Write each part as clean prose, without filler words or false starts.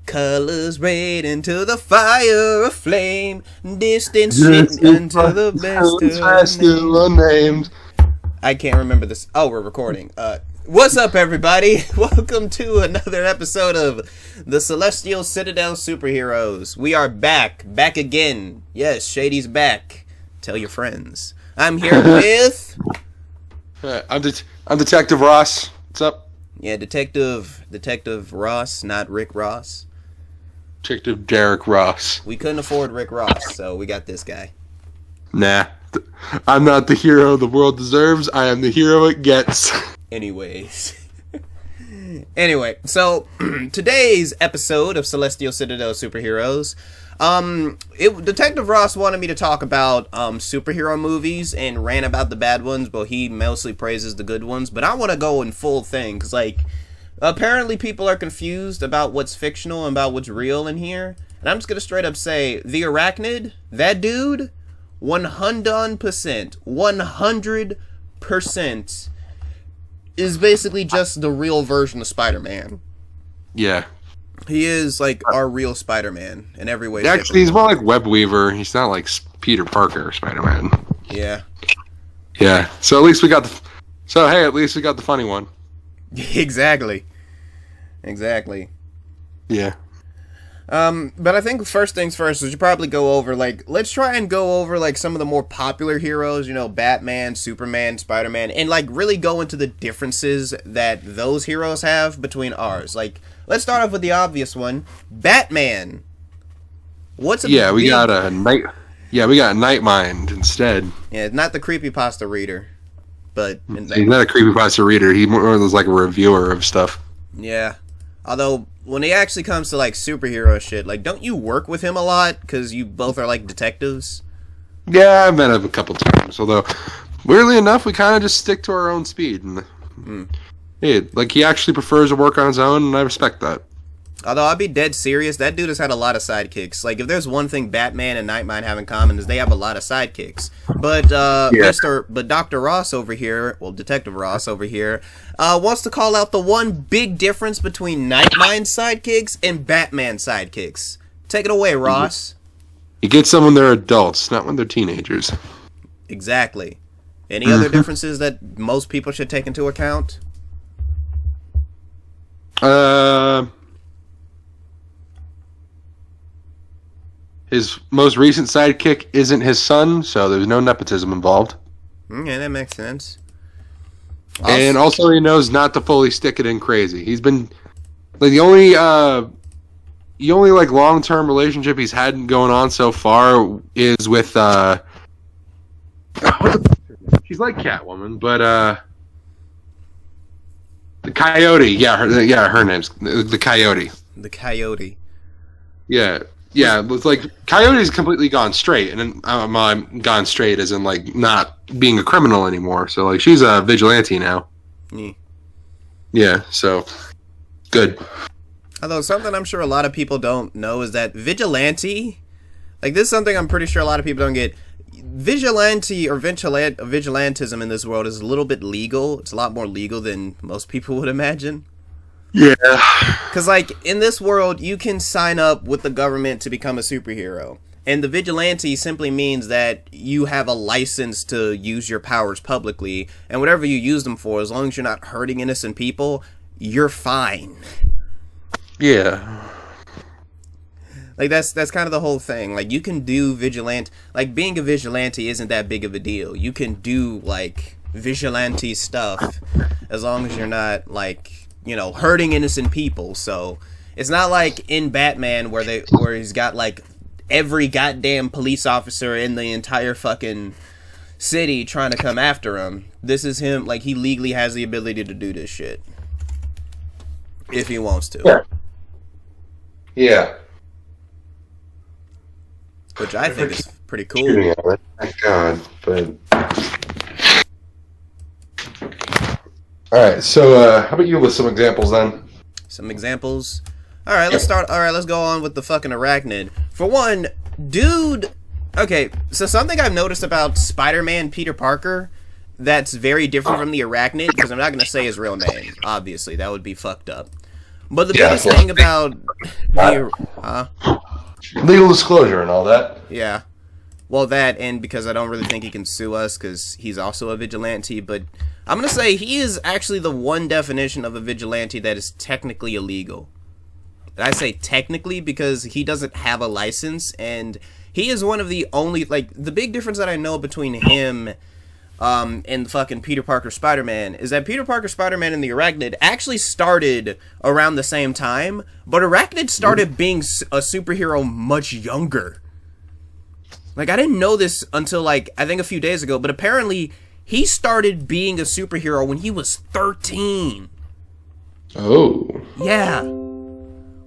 Colors red into the fire of flame, distance shit until the best of our names. I can't remember this. Oh, we're recording. What's up, everybody? Welcome to another episode of the Celestial Citadel SuperHeroes. We are back again. Yes, Shady's back. Tell your friends. I'm here with... I'm Detective Ross. What's up? Yeah, Detective Ross, not Rick Ross. Detective Derek Ross. We couldn't afford Rick Ross, so we got this guy. Nah. I'm not the hero the world deserves. I am the hero it gets. Anyways. Anyway, so today's episode of Celestial Citadel SuperHeroes, Detective Ross wanted me to talk about superhero movies and rant about the bad ones, but he mostly praises the good ones. But I want to go in full thing, because, like, apparently people are confused about what's fictional and about what's real in here. And I'm just going to straight up say, the Arachnid, that dude, 100% is basically just the real version of Spider-Man. Yeah. He is, like, our real Spider-Man in every way. Actually, he's more like Web Weaver. He's not like Peter Parker Spider-Man. Yeah. Yeah. So at least we got the... So, hey, at least we got the funny one. Exactly. Yeah. But I think first things first, we should probably go over, like, let's try and go over, like, some of the more popular heroes, you know, Batman, Superman, Spider-Man, and, like, really go into the differences that those heroes have between ours. Like, let's start off with the obvious one, Batman. We got Nightmind instead. Yeah, not the creepypasta reader, but... He's not a creepypasta reader, he's more of like a reviewer of stuff. Yeah. Although, when it actually comes to, like, superhero shit, like, don't you work with him a lot? Because you both are, like, detectives? Yeah, I've met him a couple times. Although, weirdly enough, we kind of just stick to our own speed. And, like, he actually prefers to work on his own, and I respect that. Although, I'll be dead serious, that dude has had a lot of sidekicks. Like, if there's one thing Batman and Nightmind have in common, is they have a lot of sidekicks. But, Dr. Ross over here, well, Detective Ross over here, wants to call out the one big difference between Nightmind's sidekicks and Batman's sidekicks. Take it away, Ross. You get them when they're adults, not when they're teenagers. Exactly. Any other differences that most people should take into account? His most recent sidekick isn't his son, so there's no nepotism involved. Yeah, that makes sense. And also he knows not to fully stick it in crazy. He's been... like, the only like long-term relationship he's had going on so far is with she's like Catwoman, but the Coyote. Her name's the Coyote. The Coyote. Yeah, it's like Coyote's completely gone straight, and I'm gone straight as in like not being a criminal anymore. So like she's a vigilante now. Yeah, so good. Although something I'm sure a lot of people don't know is that vigilante, like, this is something I'm pretty sure a lot of people don't get. Vigilante or vigilantism in this world is a little bit legal. It's a lot more legal than most people would imagine. Yeah. Because, like, in this world, you can sign up with the government to become a superhero. And the vigilante simply means that you have a license to use your powers publicly. And whatever you use them for, as long as you're not hurting innocent people, you're fine. Yeah. Like, that's kind of the whole thing. Like, you can do vigilante... like, being a vigilante isn't that big of a deal. You can do, like, vigilante stuff as long as you're not, like, you know, hurting innocent people. So, it's not like in Batman where he's got, like, every goddamn police officer in the entire fucking city trying to come after him. This is him, like, he legally has the ability to do this shit. If he wants to. Yeah. Which I think is pretty cool. Thank God, but... Alright, so, how about you list some examples then? Some examples? Alright, let's go on with the fucking Arachnid. For one, dude... Okay, so something I've noticed about Spider-Man Peter Parker that's very different from the Arachnid, because I'm not going to say his real name, obviously, that would be fucked up. But the Yeah, biggest yeah. thing about the Legal disclosure and all that. yeah, well that, and because I don't really think he can sue us because he's also a vigilante. But I'm gonna say he is actually the one definition of a vigilante that is technically illegal. And I say technically because he doesn't have a license, and he is one of the only, like, the big difference that I know between him and fucking Peter Parker Spider-Man is that Peter Parker Spider-Man and the Arachnid actually started around the same time, but Arachnid started being a superhero much younger. Like, I didn't know this until, like, I think a few days ago, but apparently he started being a superhero when he was 13. Oh. Yeah.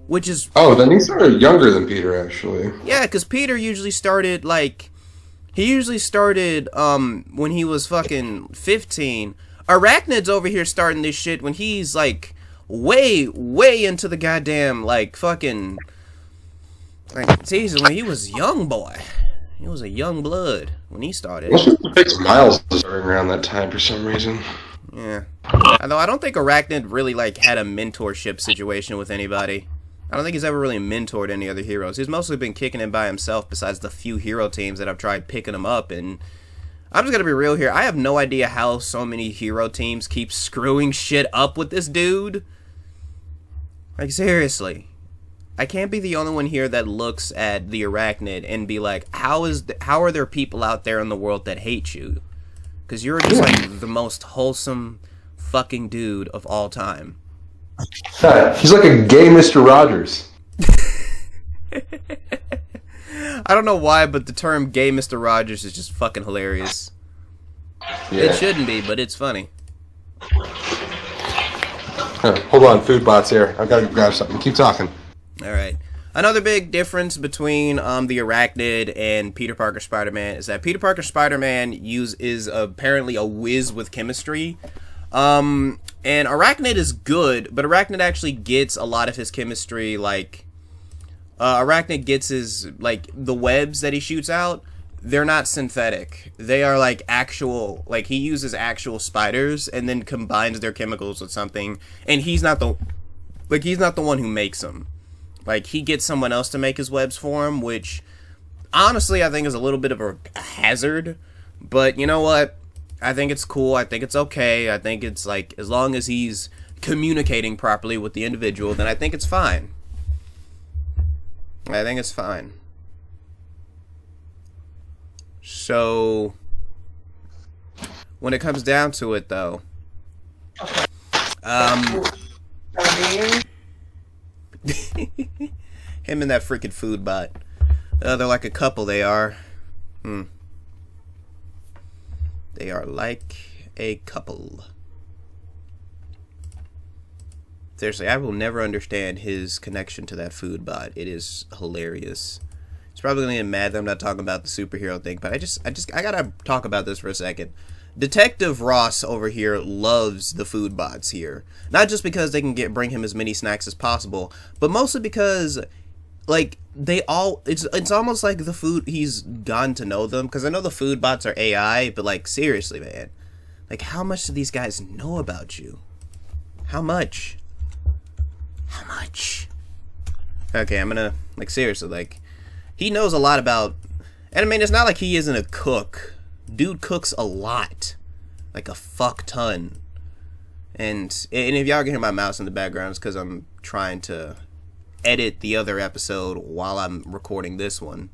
Which is... Oh, then he started younger than Peter, actually. Yeah, because Peter usually started, like... He usually started, when he was fucking 15. Arachnid's over here starting this shit when he's, like, way, way into the goddamn, like, fucking... Like, season when he was young boy. He was a young blood when he started. What's the big Miles starting around that time for some reason? Yeah. Although I don't think Arachnid really, like, had a mentorship situation with anybody. I don't think he's ever really mentored any other heroes. He's mostly been kicking it by himself besides the few hero teams that I've tried picking him up. And I'm just gonna be real here. I have no idea how so many hero teams keep screwing shit up with this dude. Like, seriously. I can't be the only one here that looks at the Arachnid and be like, how are there people out there in the world that hate you? Because you're just, like, the most wholesome fucking dude of all time. He's like a gay Mr. Rogers. I don't know why, but the term gay Mr. Rogers is just fucking hilarious. Yeah. It shouldn't be, but it's funny. Hold on, food bots here. I've got to grab something. Keep talking. Alright. Another big difference between the Arachnid and Peter Parker Spider-Man is that Peter Parker Spider-Man is apparently a whiz with chemistry. And Arachnid is good, but Arachnid actually gets a lot of his chemistry, like, Arachnid gets his, like, the webs that he shoots out, they're not synthetic. They are, like, actual, like, he uses actual spiders and then combines their chemicals with something, and he's not the one who makes them. Like, he gets someone else to make his webs for him, which, honestly, I think is a little bit of a hazard, but you know what? I think it's cool. I think it's okay. I think it's, like, as long as he's communicating properly with the individual, then I think it's fine. I think it's fine. So, when it comes down to it, though, him and that freaking food bot. They're like a couple, they are. They are like a couple. Seriously, I will never understand his connection to that food bot. It is hilarious. He's probably gonna get mad that I'm not talking about the superhero thing, but I gotta talk about this for a second. Detective Ross over here loves the food bots here. Not just because they can bring him as many snacks as possible, but mostly because, like, it's almost like the food, he's gotten to know them, because I know the food bots are AI, but, like, seriously, man, like, how much do these guys know about you? How much? How much? Okay, I'm gonna, like, seriously, like, he knows a lot about, and I mean, it's not like he isn't a cook. Dude cooks a lot, like a fuck ton. And if y'all can hear my mouse in the background, it's because I'm trying to edit the other episode while I'm recording this one.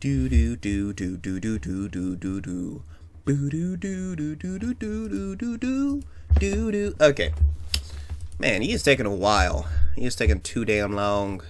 Do do do do do do do do do do. Boo do do do do do do do do do do do. Okay, man, he is taking a while. He is taking too damn long.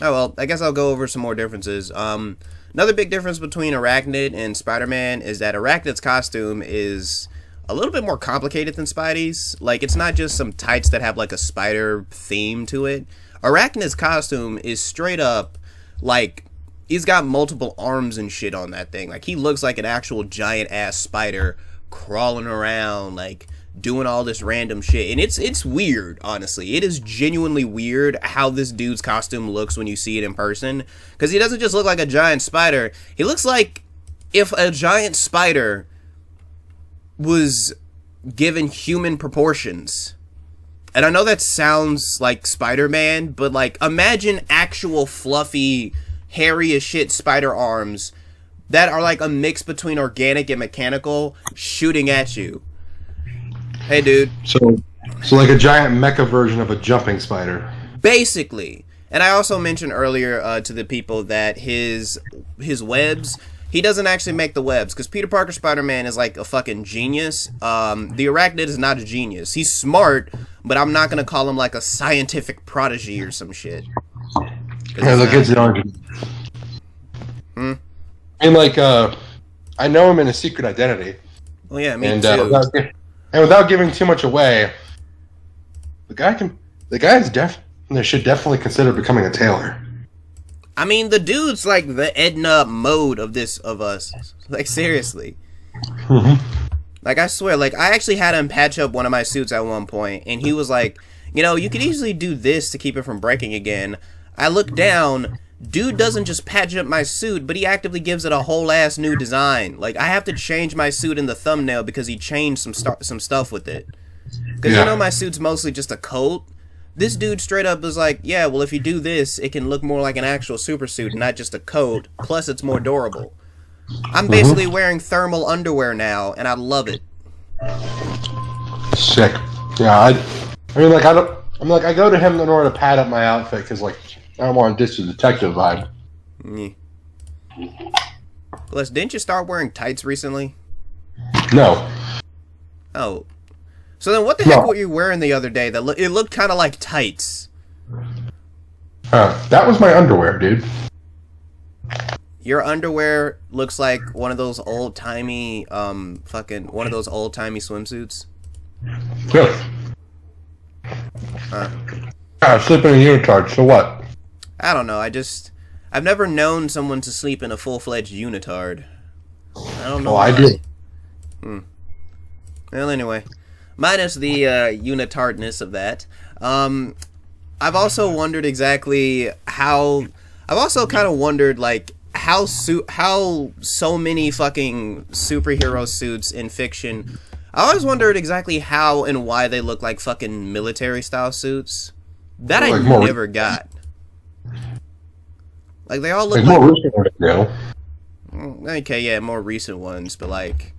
Oh well, I guess I'll go over some more differences. Another big difference between Arachnid and Spider-Man is that Arachnid's costume is a little bit more complicated than Spidey's. Like, it's not just some tights that have like a spider theme to it. Arachnid's costume is straight up, like, he's got multiple arms and shit on that thing. Like, he looks like an actual giant ass spider crawling around, like doing all this random shit. And it's weird, honestly. It is genuinely weird how this dude's costume looks when you see it in person. Because he doesn't just look like a giant spider. He looks like if a giant spider was given human proportions. And I know that sounds like Spider-Man, but like imagine actual fluffy, hairy as shit spider arms that are like a mix between organic and mechanical shooting at you. Hey, dude. So like a giant mecha version of a jumping spider. Basically. And I also mentioned earlier to the people that his webs, he doesn't actually make the webs, because Peter Parker Spider-Man is like a fucking genius. The Arachnid is not a genius. He's smart, but I'm not going to call him like a scientific prodigy or some shit. Yeah, look, it's an argument. And like, I know him in a Secret Identity. Well, yeah, me too. Without giving too much away, the guy should definitely consider becoming a tailor. I mean, the dude's like the Edna Mode of us. Like, seriously. Like, I swear, like, I actually had him patch up one of my suits at one point, and he was like, you know, you could easily do this to keep it from breaking again. I look down, dude doesn't just patch up my suit, but he actively gives it a whole ass new design. Like, I have to change my suit in the thumbnail because he changed some stuff with it. Because, you know, my suit's mostly just a coat. This dude straight up was like, yeah, well, if you do this, it can look more like an actual super suit, not just a coat. Plus, it's more durable. I'm basically wearing thermal underwear now, and I love it. Sick. Yeah, I mean, like, I go to him in order to pad up my outfit, because, like, I don't want to ditch the detective vibe. Bless, didn't you start wearing tights recently? No. Oh. So then what the heck were you wearing the other day? It looked kind of like tights. That was my underwear, dude. Your underwear looks like one of those old-timey, one of those old-timey swimsuits. Yeah. I sleep in a unitard, so what? I don't know, I've never known someone to sleep in a full-fledged unitard. I don't know. Oh, I do. Well, anyway. Minus the unitardness of that. I've also wondered exactly how... I've also kind of wondered, like, how so many fucking superhero suits in fiction... I always wondered exactly how and why they look like fucking military-style suits. That I never got. Like, they all look like... more recent ones, now. Okay, yeah, more recent ones, but, like...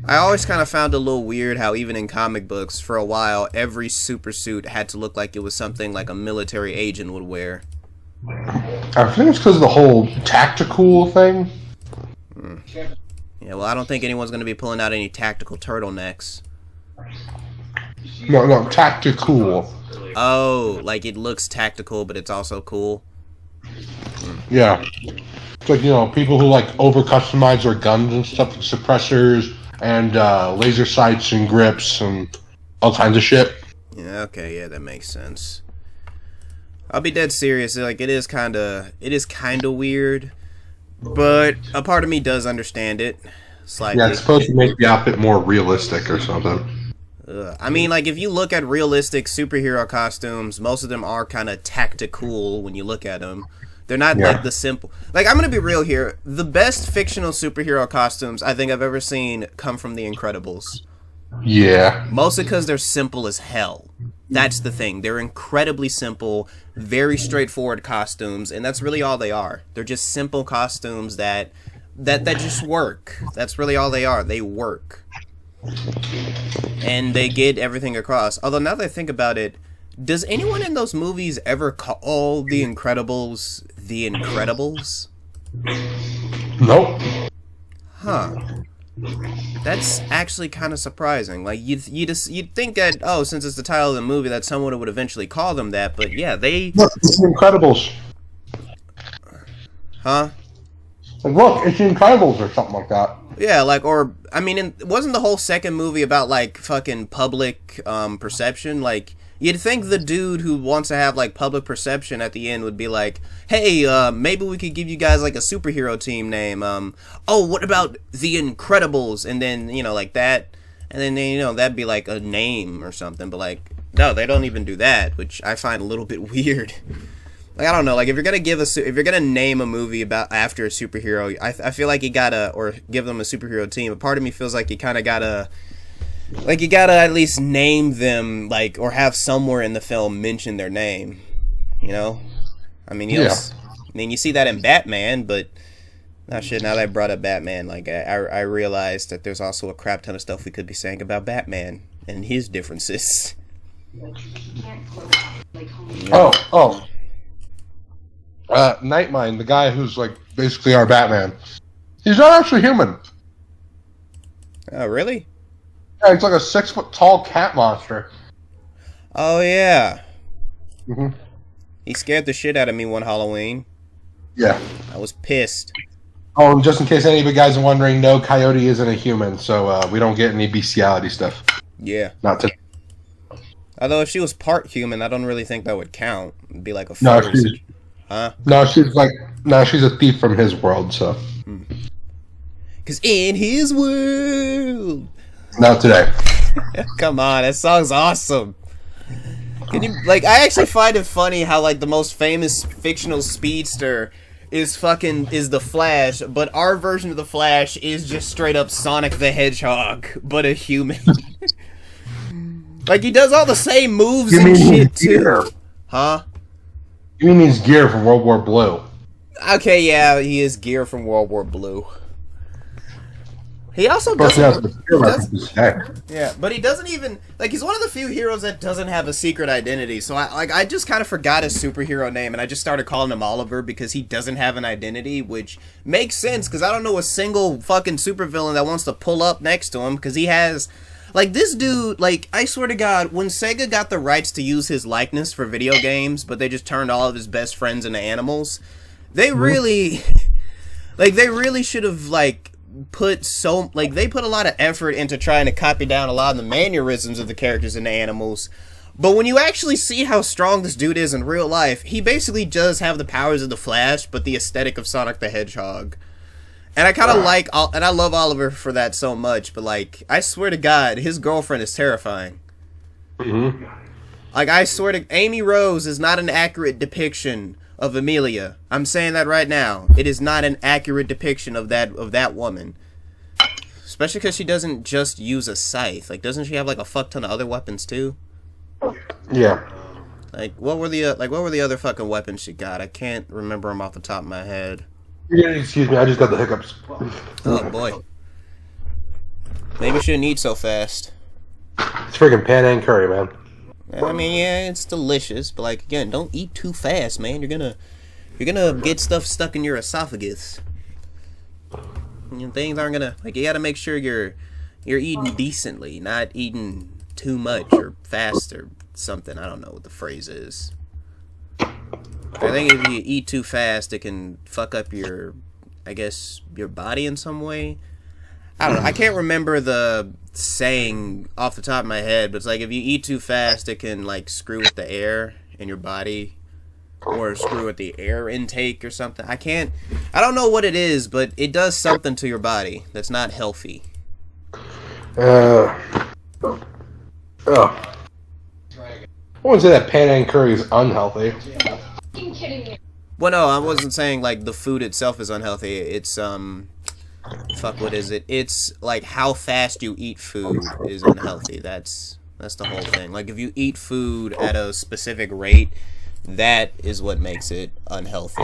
I always kind of found it a little weird how even in comic books, for a while, every super suit had to look like it was something like a military agent would wear. I think it's because of the whole tactical thing. Yeah, well, I don't think anyone's going to be pulling out any tactical turtlenecks. No, tactical. Oh, like it looks tactical, but it's also cool. Yeah. It's like, you know, people who, like, over-customize their guns and stuff, with suppressors and laser sights and grips and all kinds of shit. Yeah, okay, yeah, that makes sense. I'll be dead serious. Like, it is kind of weird, but a part of me does understand it slightly. Yeah, it's supposed to make the outfit more realistic or something. I mean, like, if you look at realistic superhero costumes, most of them are kind of tactical when you look at them. They're not, like, the simple... Like, I'm gonna be real here. The best fictional superhero costumes I think I've ever seen come from The Incredibles. Yeah. Mostly because they're simple as hell. That's the thing. They're incredibly simple, very straightforward costumes, and that's really all they are. They're just simple costumes that just work. That's really all they are. They work. And they get everything across. Although, now that I think about it, does anyone in those movies ever call The Incredibles The Incredibles? Nope. Huh. That's actually kind of surprising. Like, you'd think that, oh, since it's the title of the movie, that someone would eventually call them that, but yeah, they... Look, it's The Incredibles. Huh? Like, look, it's The Incredibles or something like that. Yeah, like, or, I mean, wasn't the whole second movie about, like, fucking public perception? Like, You'd think the dude who wants to have like public perception at the end would be like, hey, maybe we could give you guys like a superhero team name. Oh, what about the Incredibles? And then, you know, like that. And then, you know, that'd be like a name or something. But like, no, they don't even do that, which I find a little bit weird. Like, I don't know, like, if you're gonna name a movie about after a superhero, I feel like you gotta, or give them a superhero team, but part of me feels like you kind of gotta, like, you gotta at least name them, like, or have somewhere in the film mention their name, you know? I mean, you see that in Batman, but, now that I brought up Batman, like, I realized that there's also a crap ton of stuff we could be saying about Batman and his differences. Nightmine, the guy who's like basically our Batman, he's not actually human. Oh, really? Yeah, he's like a 6-foot tall cat monster. Oh, yeah. Mm-hmm. He scared the shit out of me one Halloween. Yeah. I was pissed. Oh, and just in case any of you guys are wondering, no, Coyote isn't a human, so we don't get any bestiality stuff. Yeah. Not today. Although if she was part human, I don't really think that would count. It'd be like a No, she's a thief from his world, so. Because in his world. Not today. Come on, that song's awesome. Can you, like, I actually find it funny how, like, the most famous fictional speedster is the Flash, but our version of the Flash is just straight up Sonic the Hedgehog, but a human. Like, he does all the same moves and shit, too. Huh? You mean he's Gear from World War Blue? Okay, yeah, he is Gear from World War Blue. He also doesn't. Yeah, but he doesn't even, like, he's one of the few heroes that doesn't have a secret identity. So I just kind of forgot his superhero name, and I just started calling him Oliver because he doesn't have an identity, which makes sense because I don't know a single fucking supervillain that wants to pull up next to him because he has. Like, this dude, like, I swear to God, when Sega got the rights to use his likeness for video games, but they just turned all of his best friends into animals, they really, like, they really should have, like, they put a lot of effort into trying to copy down a lot of the mannerisms of the characters into animals. But when you actually see how strong this dude is in real life, he basically does have the powers of the Flash, but the aesthetic of Sonic the Hedgehog. And I kind of and I love Oliver for that so much, but, like, I swear to God, his girlfriend is terrifying. Mm-hmm. Like, I swear to, Amy Rose is not an accurate depiction of Amelia. I'm saying that right now. It is not an accurate depiction of that woman. Especially because she doesn't just use a scythe. Like, doesn't she have, like, a fuck ton of other weapons, too? Yeah. Like, what were the other fucking weapons she got? I can't remember them off the top of my head. Yeah, excuse me, I just got the hiccups. Oh, boy. Maybe she didn't eat so fast. It's freaking pan and curry, man. I mean, yeah, it's delicious, but, like, again, don't eat too fast, man. You're gonna get stuff stuck in your esophagus. You know, things aren't gonna, like, you gotta make sure you're eating decently, not eating too much or fast or something. I don't know what the phrase is. I think if you eat too fast, it can fuck up your body in some way. I don't know. I can't remember the saying off the top of my head, but it's like if you eat too fast, it can, like, screw with the air in your body or screw with the air intake or something. I don't know what it is, but it does something to your body that's not healthy. I wouldn't say that pan and curry is unhealthy. Well, no, I wasn't saying, like, the food itself is unhealthy. It's, fuck, what is it? It's, like, how fast you eat food is unhealthy. That's the whole thing. Like, if you eat food at a specific rate, that is what makes it unhealthy.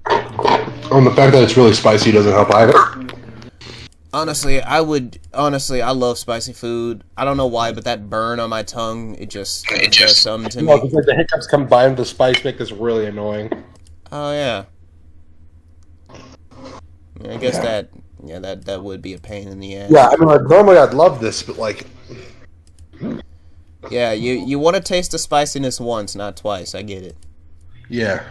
And the fact that it's really spicy doesn't help either. Honestly, I love spicy food. I don't know why, but that burn on my tongue, it does something to me. No, because the hiccups combined with the spice make this really annoying. Oh, yeah. I guess that would be a pain in the ass. Yeah, I mean, like, normally I'd love this, but, like... Yeah, you want to taste the spiciness once, not twice. I get it. Yeah.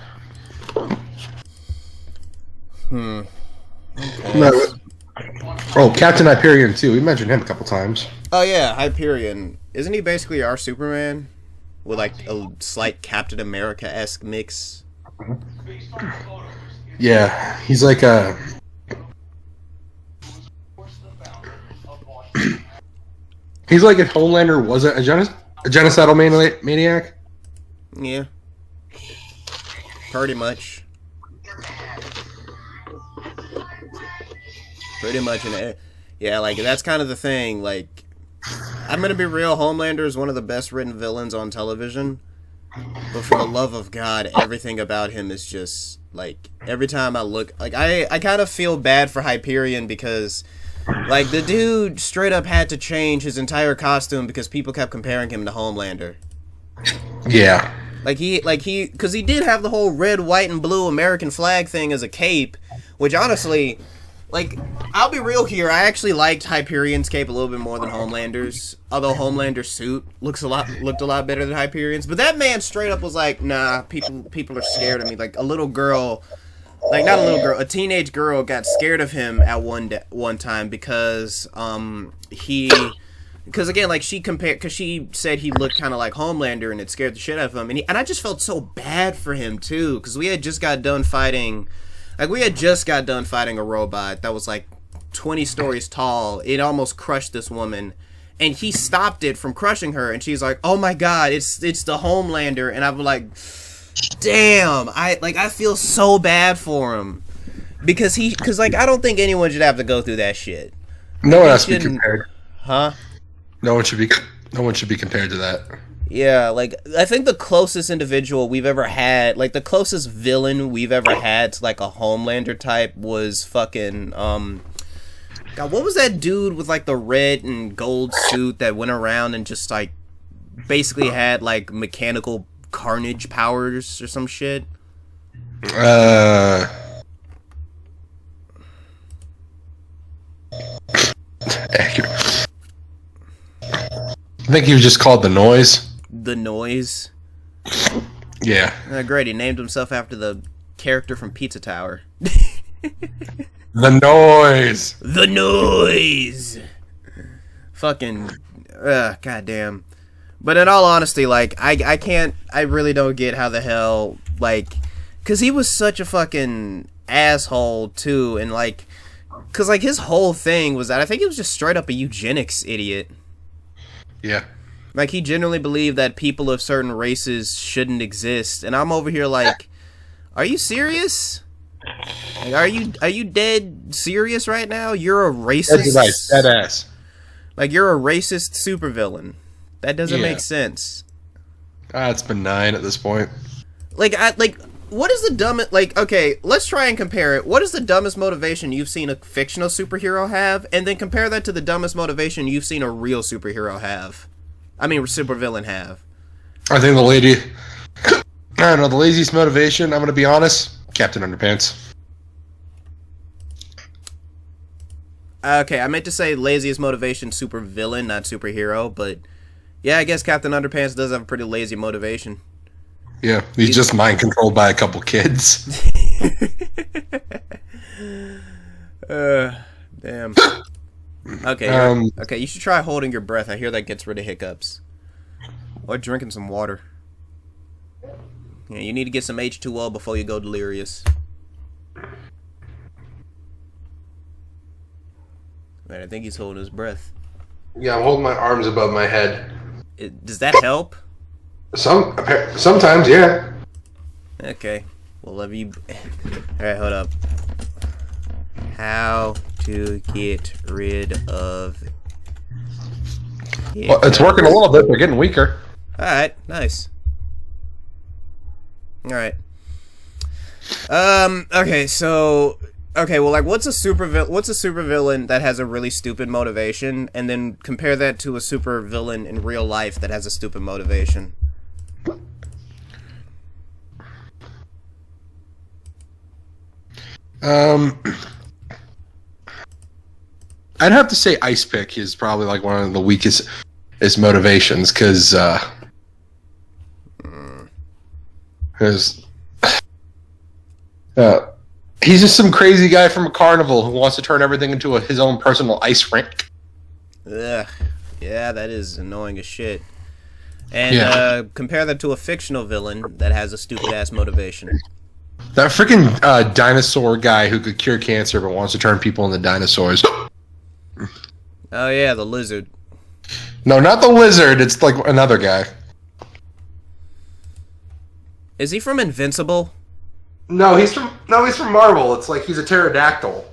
Okay. No, oh, Captain Hyperion, too. We mentioned him a couple times. Oh, yeah, Hyperion. Isn't he basically our Superman? with like a slight Captain America-esque mix. Yeah, he's like a. He's like if Homelander wasn't a genocidal maniac. Yeah, pretty much. Pretty much, yeah, like that's kind of the thing. Like, I'm gonna be real. Homelander is one of the best written villains on television. But for the love of God, everything about him is just like every time I look, like I kind of feel bad for Hyperion because. Like, the dude straight up had to change his entire costume because people kept comparing him to Homelander. Yeah. Because he did have the whole red, white, and blue American flag thing as a cape, which honestly, like, I'll be real here, I actually liked Hyperion's cape a little bit more than Homelander's, although Homelander's suit looked a lot better than Hyperion's, but that man straight up was like, nah, people are scared of me, like, a little girl... Like, not a little girl, a teenage girl got scared of him at one time because, because again, like, because she said he looked kind of like Homelander and it scared the shit out of him. And I just felt so bad for him, too, because we had just got done fighting a robot that was, like, 20 stories tall. It almost crushed this woman. And he stopped it from crushing her, and she's like, oh my god, it's the Homelander. And I'm like... Damn, I feel so bad for him because I don't think anyone should have to go through that shit. No one has to be compared. Huh? No one should be compared to that. Yeah, like I think the closest individual we've ever had, like the closest villain we've ever had to like a Homelander type was fucking God, what was that dude with like the red and gold suit that went around and just like basically had like mechanical carnage powers or some shit? I think he was just called The Noise. The Noise? Yeah. Great, he named himself after the character from Pizza Tower. The Noise! The Noise! Fucking... goddamn. But in all honesty, like, I really don't get how the hell, like, because he was such a fucking asshole, too, and, like, because, like, his whole thing was that I think he was just straight up a eugenics idiot. Yeah. Like, he genuinely believed that people of certain races shouldn't exist, and I'm over here like, are you serious? Like, are you dead serious right now? You're a racist... That's right, dead ass. Like, you're a racist supervillain. That doesn't make sense. It's benign at this point. Like, what is the dumbest... Like, okay, let's try and compare it. What is the dumbest motivation you've seen a fictional superhero have? And then compare that to the dumbest motivation you've seen a real superhero have. I mean, supervillain have. I think I don't know, the laziest motivation, I'm going to be honest, Captain Underpants. Okay, I meant to say laziest motivation supervillain, not superhero, but... Yeah, I guess Captain Underpants does have a pretty lazy motivation. Yeah, he's just mind controlled by a couple kids. Damn. Okay, okay, you should try holding your breath. I hear that gets rid of hiccups. Or drinking some water. Yeah, you need to get some H2O before you go delirious. Man, I think he's holding his breath. Yeah, I'm holding my arms above my head. Does that help? Sometimes, yeah. Okay. Well, have you... Alright, hold up. How to get rid of... Well, it's working a little bit. They're getting weaker. Alright, nice. Alright. Okay, so... Okay, well, like, what's a supervillain that has a really stupid motivation, and then compare that to a supervillain in real life that has a stupid motivation? I'd have to say Ice Pick is probably like one of the weakest motivations, because he's just some crazy guy from a carnival who wants to turn everything into his own personal ice rink. Ugh. Yeah, that is annoying as shit. And compare that to a fictional villain that has a stupid-ass motivation. That freaking dinosaur guy who could cure cancer but wants to turn people into dinosaurs. Oh yeah, the lizard. No, not the lizard. It's like another guy. Is he from Invincible? No, he's from Marvel. It's like he's a pterodactyl.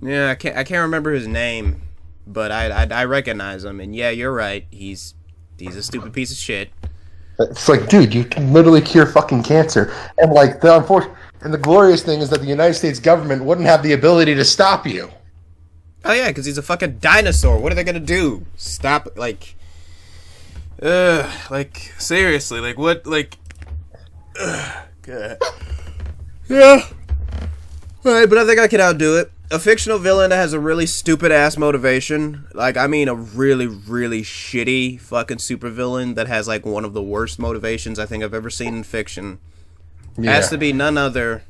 Yeah, I can't remember his name, but I recognize him. And yeah, you're right. He's a stupid piece of shit. It's like, dude, you can literally cure fucking cancer, and like the glorious thing is that the United States government wouldn't have the ability to stop you. Oh yeah, because he's a fucking dinosaur. What are they gonna do? Stop? Like seriously, like what? Like, God. Yeah. All right, but I think I can outdo it. A fictional villain that has a really stupid-ass motivation. Like, I mean a really, really shitty fucking supervillain that has, like, one of the worst motivations I think I've ever seen in fiction. Yeah. Has to be none other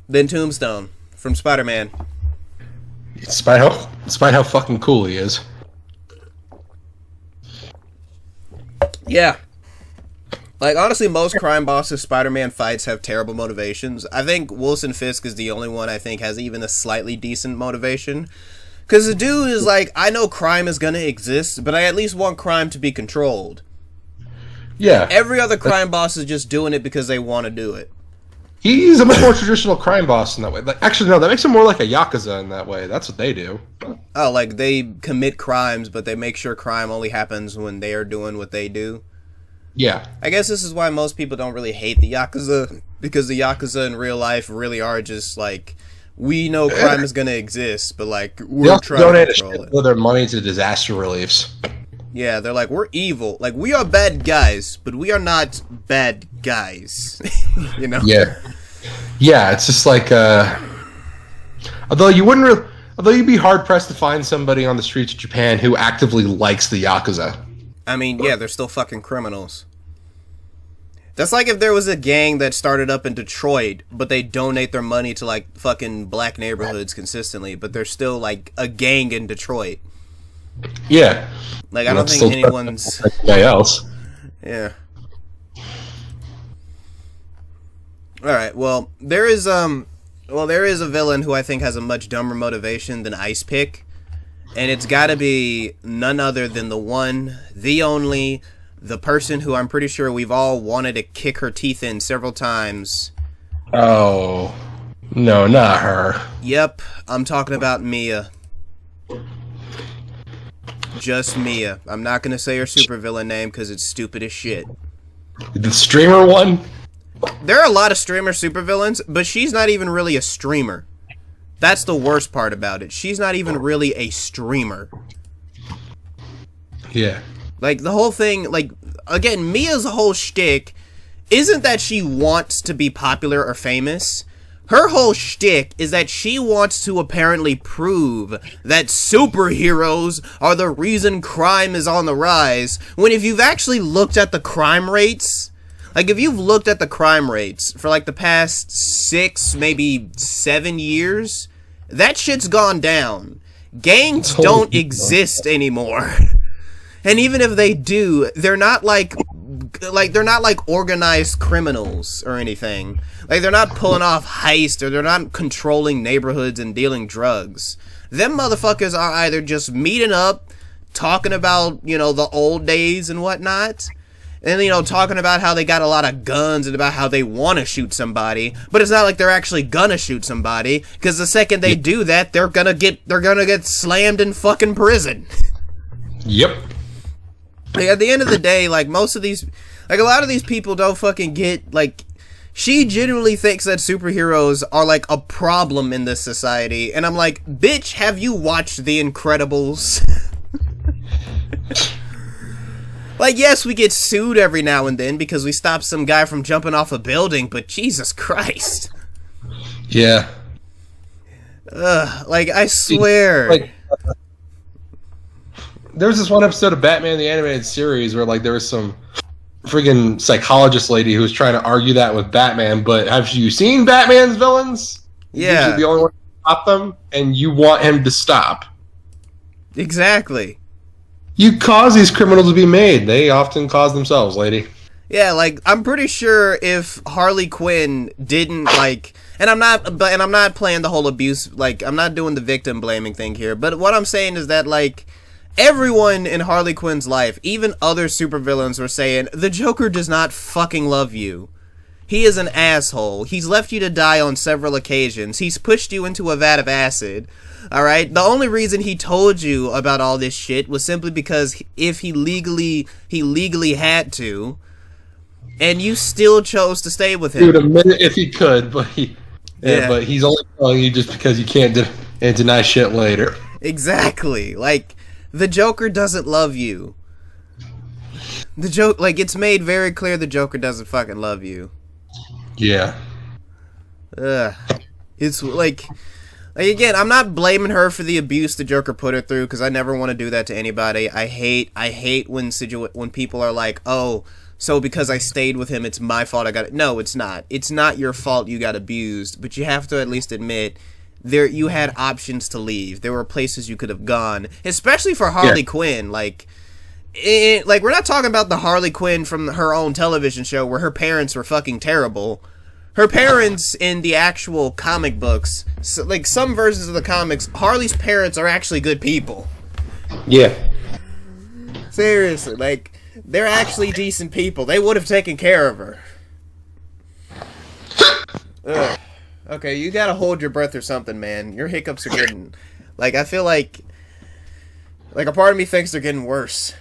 than Tombstone from Spider-Man. Despite how fucking cool he is. Yeah. Like, honestly, most crime bosses Spider-Man fights have terrible motivations. I think Wilson Fisk is the only one I think has even a slightly decent motivation. Because the dude is like, I know crime is going to exist, but I at least want crime to be controlled. Yeah. Every other crime boss is just doing it because they want to do it. He's a much more traditional crime boss in that way. Like, actually, no, that makes him more like a Yakuza in that way. That's what they do. Oh, like they commit crimes, but they make sure crime only happens when they are doing what they do. Yeah. I guess this is why most people don't really hate the Yakuza, because the Yakuza in real life really are just like, we know crime is going to exist, but like, we're trying to control it. Donate their money to disaster reliefs. Yeah, they're like, we're evil. Like, we are bad guys, but we are not bad guys. You know? Yeah. Yeah, it's just like, although you'd be hard-pressed to find somebody on the streets of Japan who actively likes the Yakuza. I mean, yeah, they're still fucking criminals. That's like if there was a gang that started up in Detroit, but they donate their money to, like, fucking black neighborhoods consistently, but they're still, like, a gang in Detroit. Yeah. Like, I don't think anyone's... Anybody else. Yeah. Alright, well, there is a villain who I think has a much dumber motivation than Ice Pick. And it's gotta be none other than the one, the only, the person who I'm pretty sure we've all wanted to kick her teeth in several times. Oh. No, not her. Yep, I'm talking about Mia. Just Mia. I'm not gonna say her supervillain name because it's stupid as shit. The streamer one? There are a lot of streamer supervillains, but she's not even really a streamer. That's the worst part about it. She's not even really a streamer. Yeah. Like, the whole thing, like, again, Mia's whole shtick isn't that she wants to be popular or famous. Her whole shtick is that she wants to apparently prove that superheroes are the reason crime is on the rise, when if you've actually looked at the crime rates... Like, if you've looked at the crime rates for, like, the past 6, maybe 7 years, that shit's gone down. Gangs don't exist anymore. And even if they do, they're not, like, organized criminals or anything. Like, they're not pulling off heists, or they're not controlling neighborhoods and dealing drugs. Them motherfuckers are either just meeting up, talking about, you know, the old days and whatnot, and, you know, talking about how they got a lot of guns and about how they want to shoot somebody, but it's not like they're actually gonna shoot somebody, because the second they do that, they're gonna get slammed in fucking prison. Yep. Like, at the end of the day, like, most of these, like, a lot of these people don't fucking get, like, she genuinely thinks that superheroes are, like, a problem in this society, and I'm like, bitch, have you watched The Incredibles? Like, yes, we get sued every now and then because we stop some guy from jumping off a building, but Jesus Christ. Yeah. Like, I swear. Like, there was this one episode of Batman the Animated Series where, like, there was some friggin' psychologist lady who was trying to argue that with Batman, but have you seen Batman's villains? Yeah. He's usually the only one to stop them, and you want him to stop. Exactly. You cause these criminals to be made. They often cause themselves, lady. Yeah, like I'm pretty sure if Harley Quinn didn't like, and I'm not playing the whole abuse, like I'm not doing the victim blaming thing here, but what I'm saying is that like everyone in Harley Quinn's life, even other supervillains, were saying the Joker does not fucking love you. He is an asshole. He's left you to die on several occasions. He's pushed you into a vat of acid. Alright? The only reason he told you about all this shit was simply because if he legally had to, and you still chose to stay with him. Dude, a minute if he could, but but he's only telling you just because you can't deny shit later. Exactly. Like, the Joker doesn't love you. It's made very clear the Joker doesn't fucking love you. Yeah. It's like again, I'm not blaming her for the abuse the Joker put her through, because I never want to do that to anybody. I hate when people are like, oh, so because I stayed with him, it's my fault I got it. No, it's not. It's not your fault you got abused, but you have to at least admit you had options to leave. There were places you could have gone, especially for Harley Quinn. Like we're not talking about the Harley Quinn from her own television show where her parents were fucking terrible. Her parents in the actual comic books, so, like some versions of the comics, Harley's parents are actually good people. Yeah. Seriously, like, they're actually decent people. They would have taken care of her. Ugh. Okay, you gotta hold your breath or something, man. Your hiccups are getting... Like, I feel like a part of me thinks they're getting worse.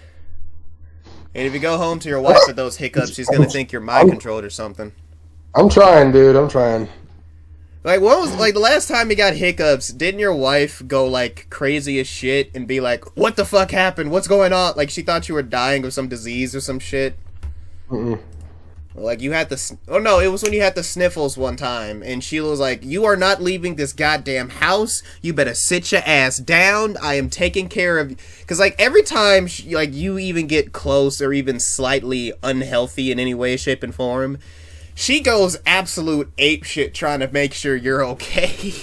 And if you go home to your wife with those hiccups, she's gonna think you're mind-controlled or something. I'm trying, dude. I'm trying. Like, what was... Like, the last time you got hiccups, didn't your wife go, like, crazy as shit and be like, what the fuck happened? What's going on? Like, she thought you were dying of some disease or some shit? Mm-mm. Like, you had the... Oh, no, it was when you had the sniffles one time, and Sheila was like, you are not leaving this goddamn house. You better sit your ass down. I am taking care of you. Because, like, every time, you even get close or even slightly unhealthy in any way, shape, and form, she goes absolute apeshit trying to make sure you're okay.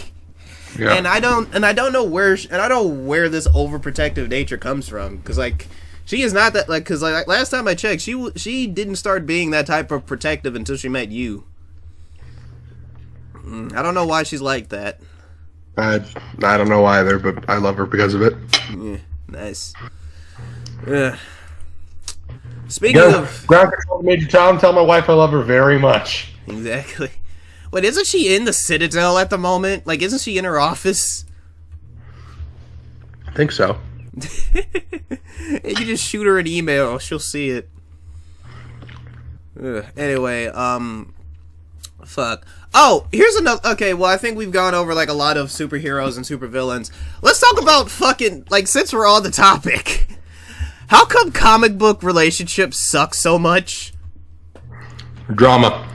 Yeah. And I don't know where this overprotective nature comes from, because, like... She is not that, like, because like last time I checked, she didn't start being that type of protective until she met you. I don't know why she's like that. I don't know either, but I love her because of it. Yeah, nice. Speaking of ground control, Major Tom, tell my wife I love her very much. Exactly. Wait, isn't she in the Citadel at the moment? Like, isn't she in her office? I think so. You just shoot her an email, she'll see it. Anyway, fuck. Oh, here's another... Okay, well, I think we've gone over, like, a lot of superheroes and supervillains. Let's talk about fucking... Like, since we're on the topic, how come comic book relationships suck so much? Drama.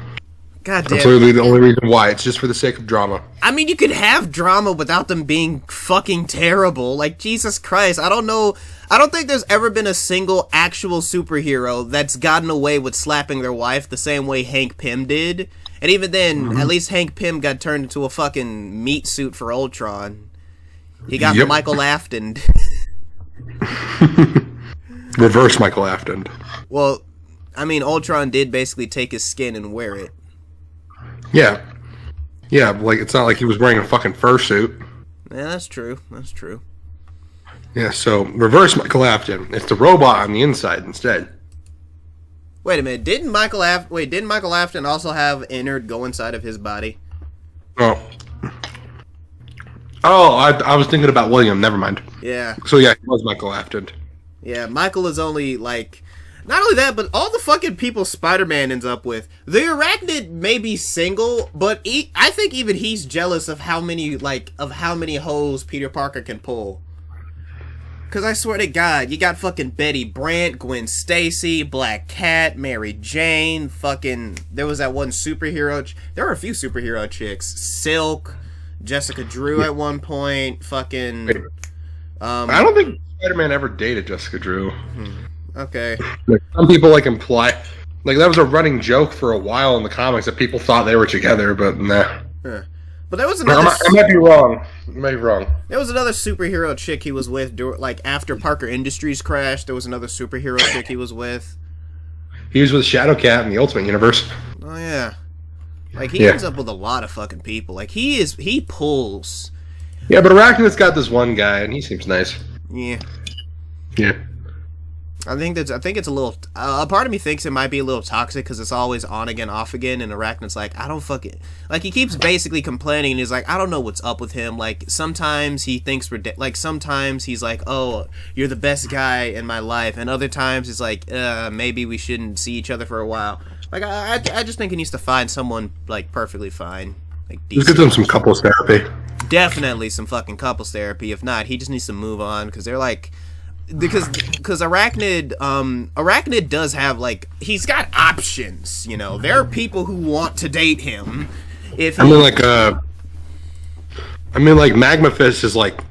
God damn. That's literally the only reason why. It's just for the sake of drama. I mean, you could have drama without them being fucking terrible. Like, Jesus Christ, I don't know. I don't think there's ever been a single actual superhero that's gotten away with slapping their wife the same way Hank Pym did. And even then, at least Hank Pym got turned into a fucking meat suit for Ultron. He got Michael Afton. Reverse Michael Afton. Well, I mean, Ultron did basically take his skin and wear it. Yeah. Yeah, like, it's not like he was wearing a fucking fursuit. Yeah, that's true. That's true. Yeah, so, reverse Michael Afton. It's the robot on the inside instead. Wait a minute, didn't Michael Afton also have innard go inside of his body? Oh. Oh, I was thinking about William, never mind. Yeah. So yeah, he was Michael Afton. Yeah, Michael is only, like... Not only that, but all the fucking people Spider-Man ends up with. The Arachnid may be single, but I think even he's jealous of how many hoes Peter Parker can pull. Because I swear to God, you got fucking Betty Brant, Gwen Stacy, Black Cat, Mary Jane, fucking... There was that one superhero... There were a few superhero chicks. Silk, Jessica Drew at one point, fucking... I don't think Spider-Man ever dated Jessica Drew. Okay. Like, some people imply, like, that was a running joke for a while in the comics that people thought they were together, but nah. But there was another. I might be wrong. I might be wrong. There was another superhero chick he was with, like after Parker Industries crashed. There was another superhero chick he was with. He was with Shadowcat in the Ultimate Universe. Oh yeah, like he ends up with a lot of fucking people. Like he pulls. Yeah, but Arachnid's got this one guy, and he seems nice. Yeah. Yeah. I think it's a little. A part of me thinks it might be a little toxic because it's always on again, off again, and Arachnid's like, I don't fucking like. He keeps basically complaining, and he's like, I don't know what's up with him. Like sometimes he thinks sometimes he's like, oh, you're the best guy in my life, and other times it's like, maybe we shouldn't see each other for a while. Like I just think he needs to find someone like perfectly fine, like decent. Let's get them some couples therapy. Definitely some fucking couples therapy. If not, he just needs to move on because they're like. Because Arachnid does have like he's got options, you know. There are people who want to date him. If Magma Fist is like,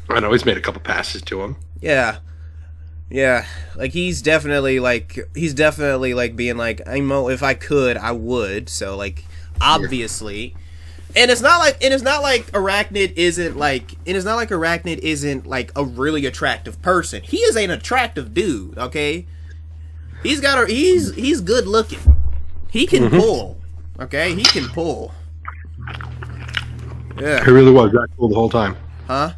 I know he's made a couple passes to him. Yeah, like he's definitely like being like, if I could, I would. So like obviously. And it's not like Arachnid isn't like a really attractive person. He is an attractive dude, okay? He's good looking. He can pull. Okay? He can pull. Yeah. He really was that cool the whole time. Huh?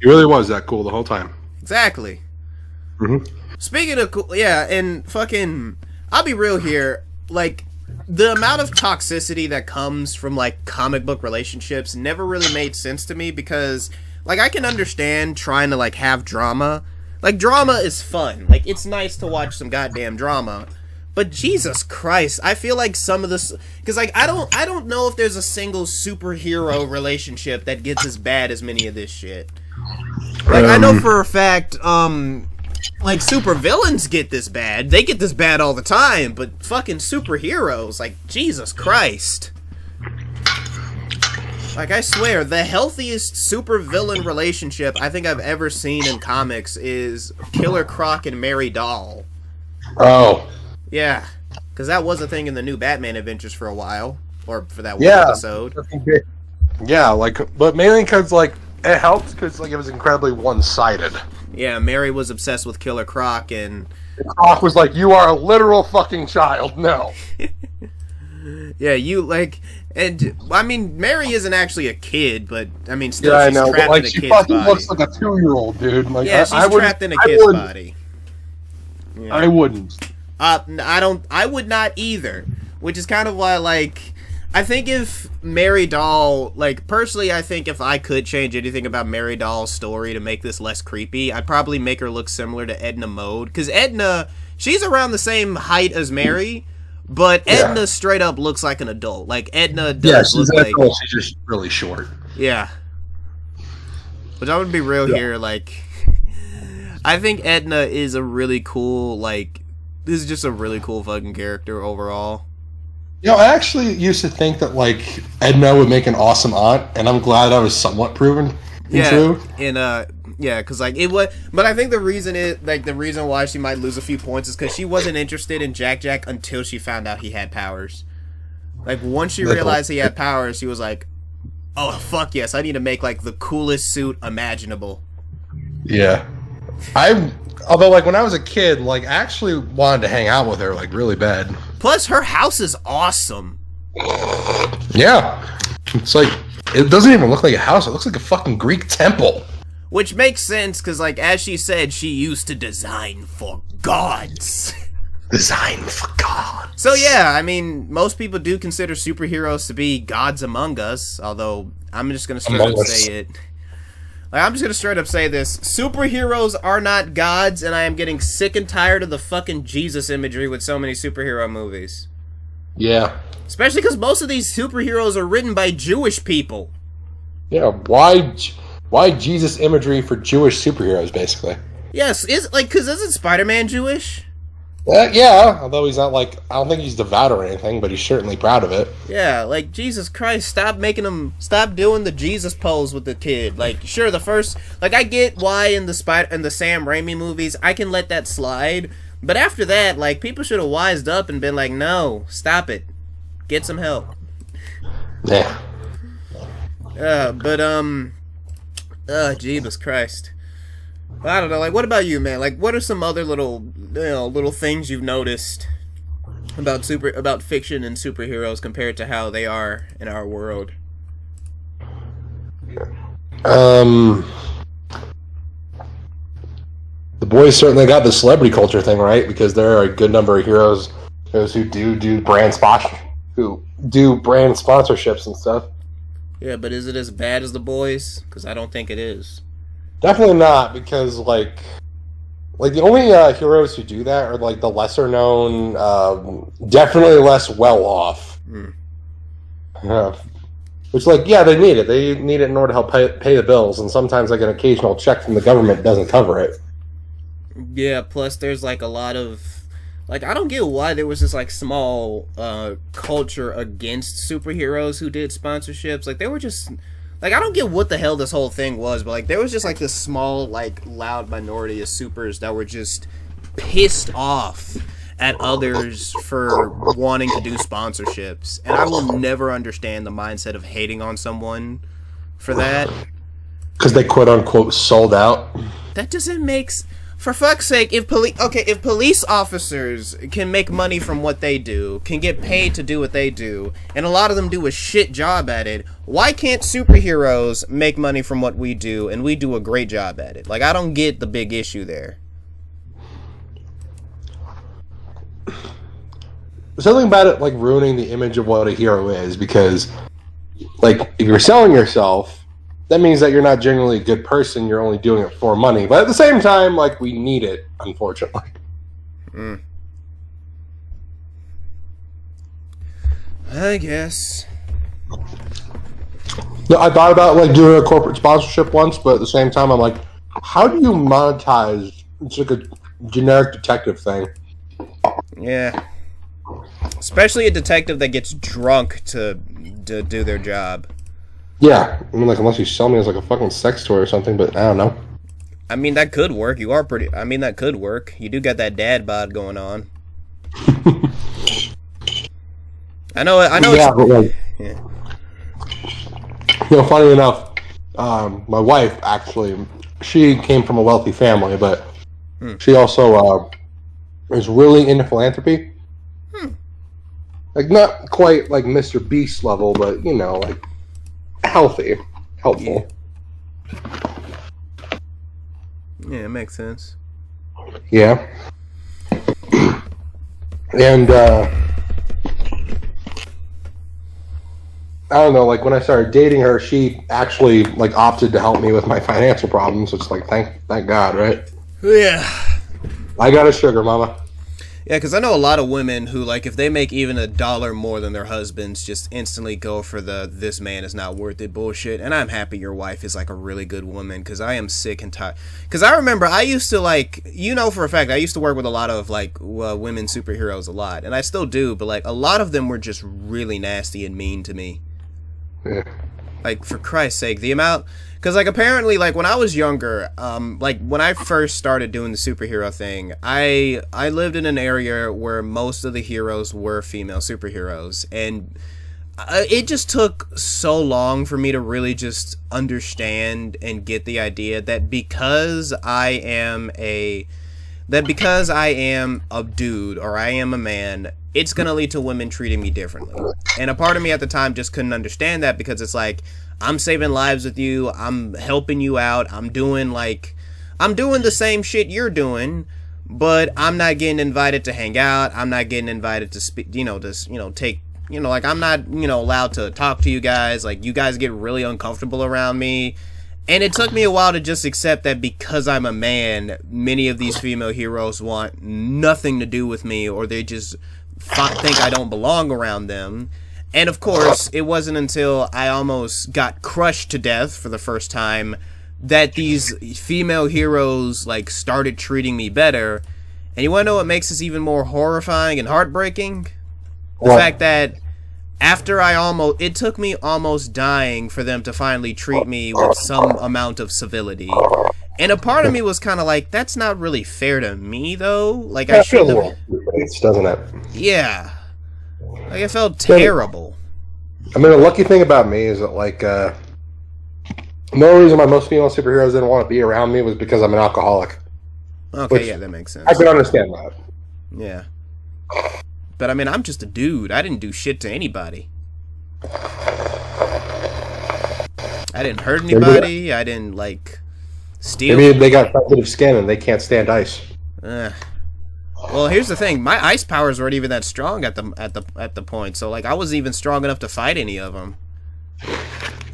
He really was that cool the whole time. Exactly. Speaking of cool, yeah, and fucking I'll be real here, like the amount of toxicity that comes from like comic book relationships never really made sense to me because like I can understand trying to like have drama. Like drama is fun. Like it's nice to watch some goddamn drama. But Jesus Christ, I feel like some of this cuz like I don't know if there's a single superhero relationship that gets as bad as many of this shit. Like I know for a fact like supervillains get this bad. They get this bad all the time, but fucking superheroes, like Jesus Christ. Like I swear, the healthiest supervillain relationship I think I've ever seen in comics is Killer Croc and Mary Doll. Oh. Yeah, because that was a thing in the new Batman Adventures for a while, or for that one episode. Yeah, like, but mainly because like it helped because like it was incredibly one-sided. Yeah, Mary was obsessed with Killer Croc, and Croc was like, "You are a literal fucking child." No. Yeah, you like, and I mean, Mary isn't actually a kid, but I mean, still, yeah, she's I know, trapped but like, in a she kid's fucking body. looks like a 2-year-old, dude. Like, yeah, she's trapped in a kid's body. Yeah. I wouldn't. I would not either. Which is kind of why, like, I think if Mary Doll, like, personally, I think if I could change anything about Mary Doll's story to make this less creepy, I'd probably make her look similar to Edna Mode. Because Edna, she's around the same height as Mary, but Edna straight up looks like an adult. Like, Edna does look like... She's just really short. Yeah. But I would be real here, like... I think Edna is a really cool, like... This is just a really cool fucking character overall. You know, I actually used to think that, like, Edna would make an awesome aunt, and I'm glad I was somewhat proven true. Yeah, because, like, it was... But I think the reason why she might lose a few points is because she wasn't interested in Jack until she found out he had powers. Like, once she realized he had powers, she was like, oh, fuck yes, I need to make, like, the coolest suit imaginable. Yeah. Although, like, when I was a kid, like, I actually wanted to hang out with her, like, really bad. Plus, her house is awesome. Yeah. It's like, it doesn't even look like a house. It looks like a fucking Greek temple. Which makes sense, because, like, as she said, she used to design for gods. Design for gods. So, yeah, I mean, most people do consider superheroes to be gods among us, although I'm just going to straight up say it. Like, I'm just going to straight up say this. Superheroes are not gods, and I am getting sick and tired of the fucking Jesus imagery with so many superhero movies. Yeah. Especially because most of these superheroes are written by Jewish people. Yeah, why Jesus imagery for Jewish superheroes, basically? Yes, because isn't Spider-Man Jewish? Yeah, although he's not, like, I don't think he's devout or anything, but he's certainly proud of it. Yeah, like, Jesus Christ, stop doing the Jesus pose with the kid. Like, sure, the first, like, I get why in the Sam Raimi movies, I can let that slide, but after that, like, people should have wised up and been like, no, stop it. Get some help. Yeah. Jesus Christ. I don't know. Like, what about you, man? Like, what are some other little things you've noticed about fiction and superheroes compared to how they are in our world? The boys certainly got the celebrity culture thing right, because there are a good number of heroes who do brand sponsorships and stuff. Yeah, but is it as bad as the boys? Because I don't think it is. Definitely not, because like the only heroes who do that are like the lesser known, definitely less well off. Which, like, yeah, they need it. They need it in order to help pay the bills, and sometimes like an occasional check from the government doesn't cover it. Yeah, plus there's like a lot of, like, I don't get why there was this like small culture against superheroes who did sponsorships. Like, they were just, like, I don't get what the hell this whole thing was, but like there was just like this small, like, loud minority of supers that were just pissed off at others for wanting to do sponsorships. And I will never understand the mindset of hating on someone for that. Because they quote unquote sold out. That doesn't make for fuck's sake, if police officers can make money from what they do, can get paid to do what they do, and a lot of them do a shit job at it, why can't superheroes make money from what we do, and we do a great job at it? Like, I don't get the big issue there. Something about it, like, ruining the image of what a hero is, because, like, if you're selling yourself, that means that you're not genuinely a good person, you're only doing it for money. But at the same time, like, we need it, unfortunately. I guess. No, I thought about, like, doing a corporate sponsorship once, but at the same time, I'm like, how do you monetize? It's like a generic detective thing. Yeah. Especially a detective that gets drunk to do their job. Yeah, I mean, like, unless you sell me as like a fucking sex toy or something, but I don't know. I mean, that could work. That could work. You do got that dad bod going on. I know. Yeah, but like, yeah. You know, funny enough, my wife actually, she came from a wealthy family, but she also is really into philanthropy. Like, not quite like Mr. Beast level, but you know, like, helpful. Yeah, it makes sense. Yeah. And I don't know, like, when I started dating her, she actually like opted to help me with my financial problems. It's like, thank God, right? Yeah. I got a sugar mama. Yeah, because I know a lot of women who, like, if they make even $1 more than their husbands, just instantly go for the "this man is not worth it" bullshit. And I'm happy your wife is, like, a really good woman, because I am sick and tired. Because I remember I used to, like, you know for a fact, I used to work with a lot of, like, women superheroes a lot. And I still do, but, like, a lot of them were just really nasty and mean to me. Yeah. Like, for Christ's sake, the amount... Because, like, apparently, like, when I was younger, like, when I first started doing the superhero thing, I lived in an area where most of the heroes were female superheroes, and it just took so long for me to really just understand and get the idea that because I am a dude, or I am a man, it's gonna lead to women treating me differently. And a part of me at the time just couldn't understand that, because it's like, I'm saving lives with you, I'm helping you out, I'm doing the same shit you're doing, but I'm not getting invited to hang out, I'm not getting invited to speak, take, like, I'm not, allowed to talk to you guys, like, you guys get really uncomfortable around me. And it took me a while to just accept that because I'm a man, many of these female heroes want nothing to do with me, or they just think I don't belong around them. And of course, it wasn't until I almost got crushed to death for the first time that these female heroes, like, started treating me better. And you want to know what makes this even more horrifying and heartbreaking? The fact that after it took me almost dying for them to finally treat me with some amount of civility. And a part of me was kind of like, that's not really fair to me, though. Like, I should have... doesn't it? Yeah. Like, I felt terrible. I mean, the lucky thing about me is that, like, The only reason why most female superheroes didn't want to be around me was because I'm an alcoholic. Okay, yeah, that makes sense. I can understand that. Yeah. But I mean, I'm just a dude. I didn't do shit to anybody. I didn't hurt anybody. I didn't, like, steal. Maybe they got sensitive skin and they can't stand ice. Well, here's the thing. My ice powers weren't even that strong at the point. So, like, I wasn't even strong enough to fight any of them.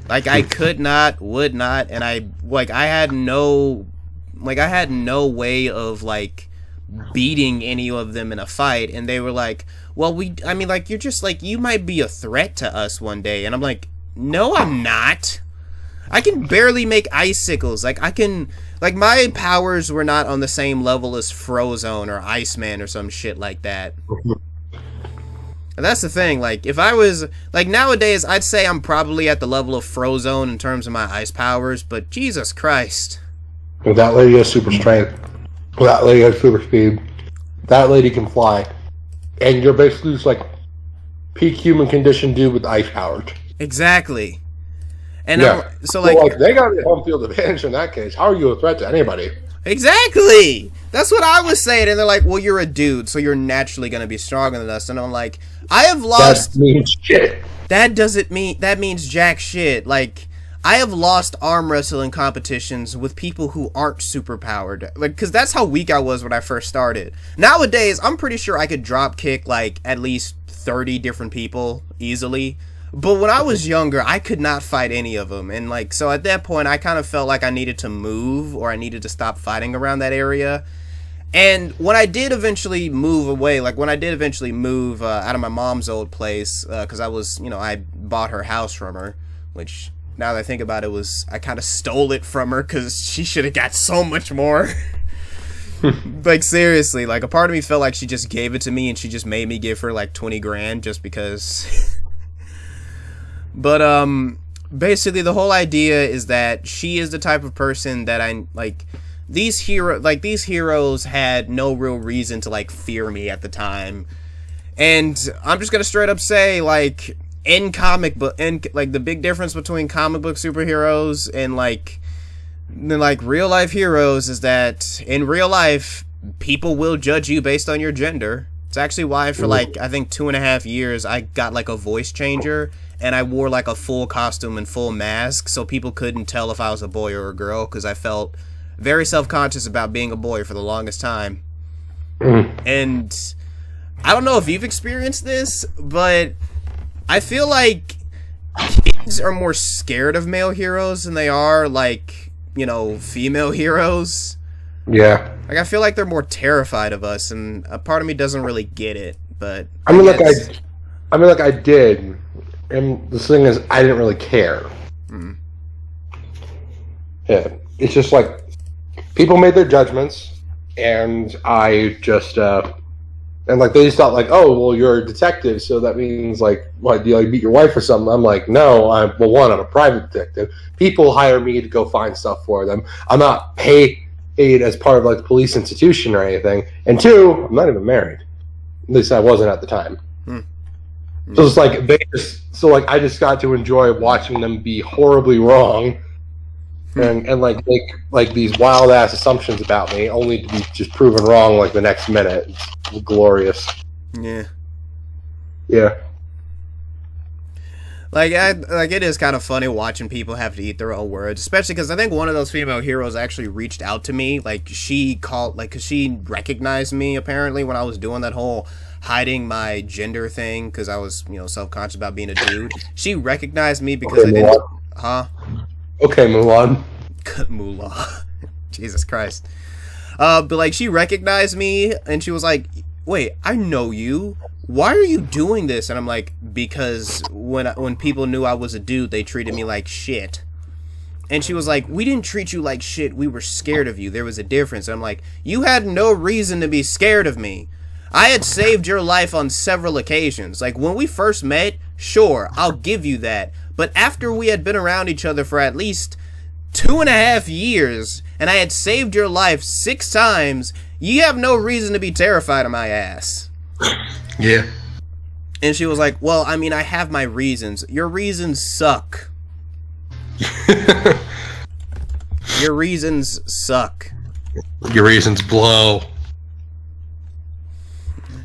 Like, I could not, would not, and I had no way of, like, beating any of them in a fight. And they were like, well, I mean, like, you're just, like, you might be a threat to us one day. And I'm like, no, I'm not. I can barely make icicles. Like, my powers were not on the same level as Frozone or Iceman or some shit like that. And that's the thing, like, if I was, like, nowadays, I'd say I'm probably at the level of Frozone in terms of my ice powers, but Jesus Christ. Well, that lady has super strength. Well, that lady has super speed. That lady can fly. And you're basically just, like, peak human condition dude with ice powers. Exactly. And yeah. So, like, they got a home field advantage in that case. How are you a threat to anybody? Exactly! That's what I was saying, and they're like, well, you're a dude, so you're naturally going to be stronger than us, and I'm like, I have lost... That means shit. That means jack shit. Like, I have lost arm wrestling competitions with people who aren't superpowered. Like, because that's how weak I was when I first started. Nowadays, I'm pretty sure I could drop kick, like, at least 30 different people easily. But when I was younger, I could not fight any of them. And, like, so at that point, I kind of felt like I needed to move, or I needed to stop fighting around that area. And when I did eventually move away, like, when I did eventually move out of my mom's old place, because I bought her house from her, which, now that I think about it, I kind of stole it from her, because she should have got so much more. Like, seriously, like, a part of me felt like she just gave it to me, and she just made me give her, like, 20 grand, just because... But, basically the whole idea is that she is the type of person that these heroes had no real reason to, like, fear me at the time. And I'm just gonna straight up say, like, the big difference between comic book superheroes and, like, real life heroes is that in real life, people will judge you based on your gender. It's actually why for, like, I think 2.5 years, I got, like, a voice changer. And I wore, like, a full costume and full mask, so people couldn't tell if I was a boy or a girl, because I felt very self-conscious about being a boy for the longest time. And I don't know if you've experienced this, but I feel like kids are more scared of male heroes than they are, like, you know, female heroes. Yeah. Like, I feel like they're more terrified of us, and a part of me doesn't really get it, but... I did... And the thing is, I didn't really care. Yeah, it's just like people made their judgments, and I just and like they just thought like, oh, well, you're a detective, so that means like, what, do you like beat your wife or something? I'm like, no, I'm a private detective. People hire me to go find stuff for them. I'm not paid as part of like the police institution or anything. And two, I'm not even married. At least I wasn't at the time. So it's like I just got to enjoy watching them be horribly wrong, and like make these wild ass assumptions about me, only to be just proven wrong like the next minute. It's glorious. Yeah. Yeah. Like it is kind of funny watching people have to eat their own words, especially because I think one of those female heroes actually reached out to me. Like she called, like, because she recognized me apparently when I was doing that whole hiding my gender thing because I was, you know, self-conscious about being a dude. She recognized me because I didn't... Huh? Okay, Mulan. Mulan. Jesus Christ. But, like, she recognized me, and she was like, wait, I know you. Why are you doing this? And I'm like, because when people knew I was a dude, they treated me like shit. And she was like, we didn't treat you like shit. We were scared of you. There was a difference. And I'm like, you had no reason to be scared of me. I had saved your life on several occasions. Like, when we first met, sure, I'll give you that. But after we had been around each other for at least 2.5 years, and I had saved your life 6 times, you have no reason to be terrified of my ass. Yeah. And she was like, well, I mean, I have my reasons. Your reasons suck. Your reasons suck. Your reasons blow.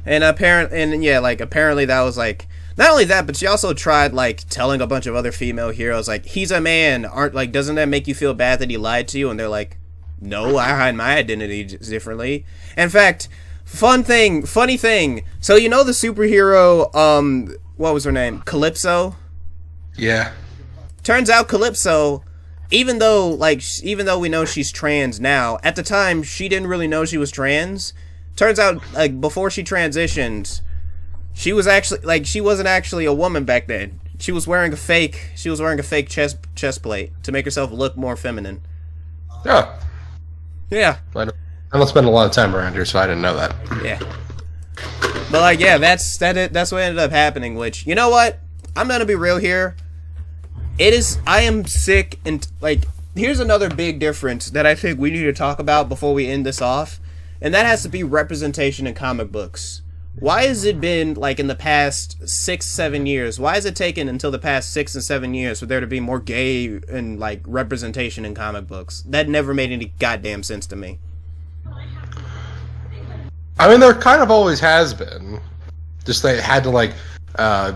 And apparently that was like, not only that, but she also tried like telling a bunch of other female heroes like, he's a man, doesn't that make you feel bad that he lied to you? And they're like, no, I hide my identity differently. In fact, funny thing. So you know the superhero, what was her name? Calypso? Yeah. Turns out Calypso, even though we know she's trans now, at the time she didn't really know she was trans. Turns out, like, before she transitioned, she wasn't actually a woman back then. She was wearing a fake chest plate to make herself look more feminine. Yeah. Yeah. I don't spend a lot of time around here, so I didn't know that. Yeah. But like, yeah, that's what ended up happening, which, you know what? I'm gonna be real here. I am sick, and like, here's another big difference that I think we need to talk about before we end this off. And that has to be representation in comic books. Why has it been, like, in the past 6-7 years? Why has it taken until the past 6 and 7 years for there to be more gay and, like, representation in comic books? That never made any goddamn sense to me. I mean, there kind of always has been. Just they had to, like,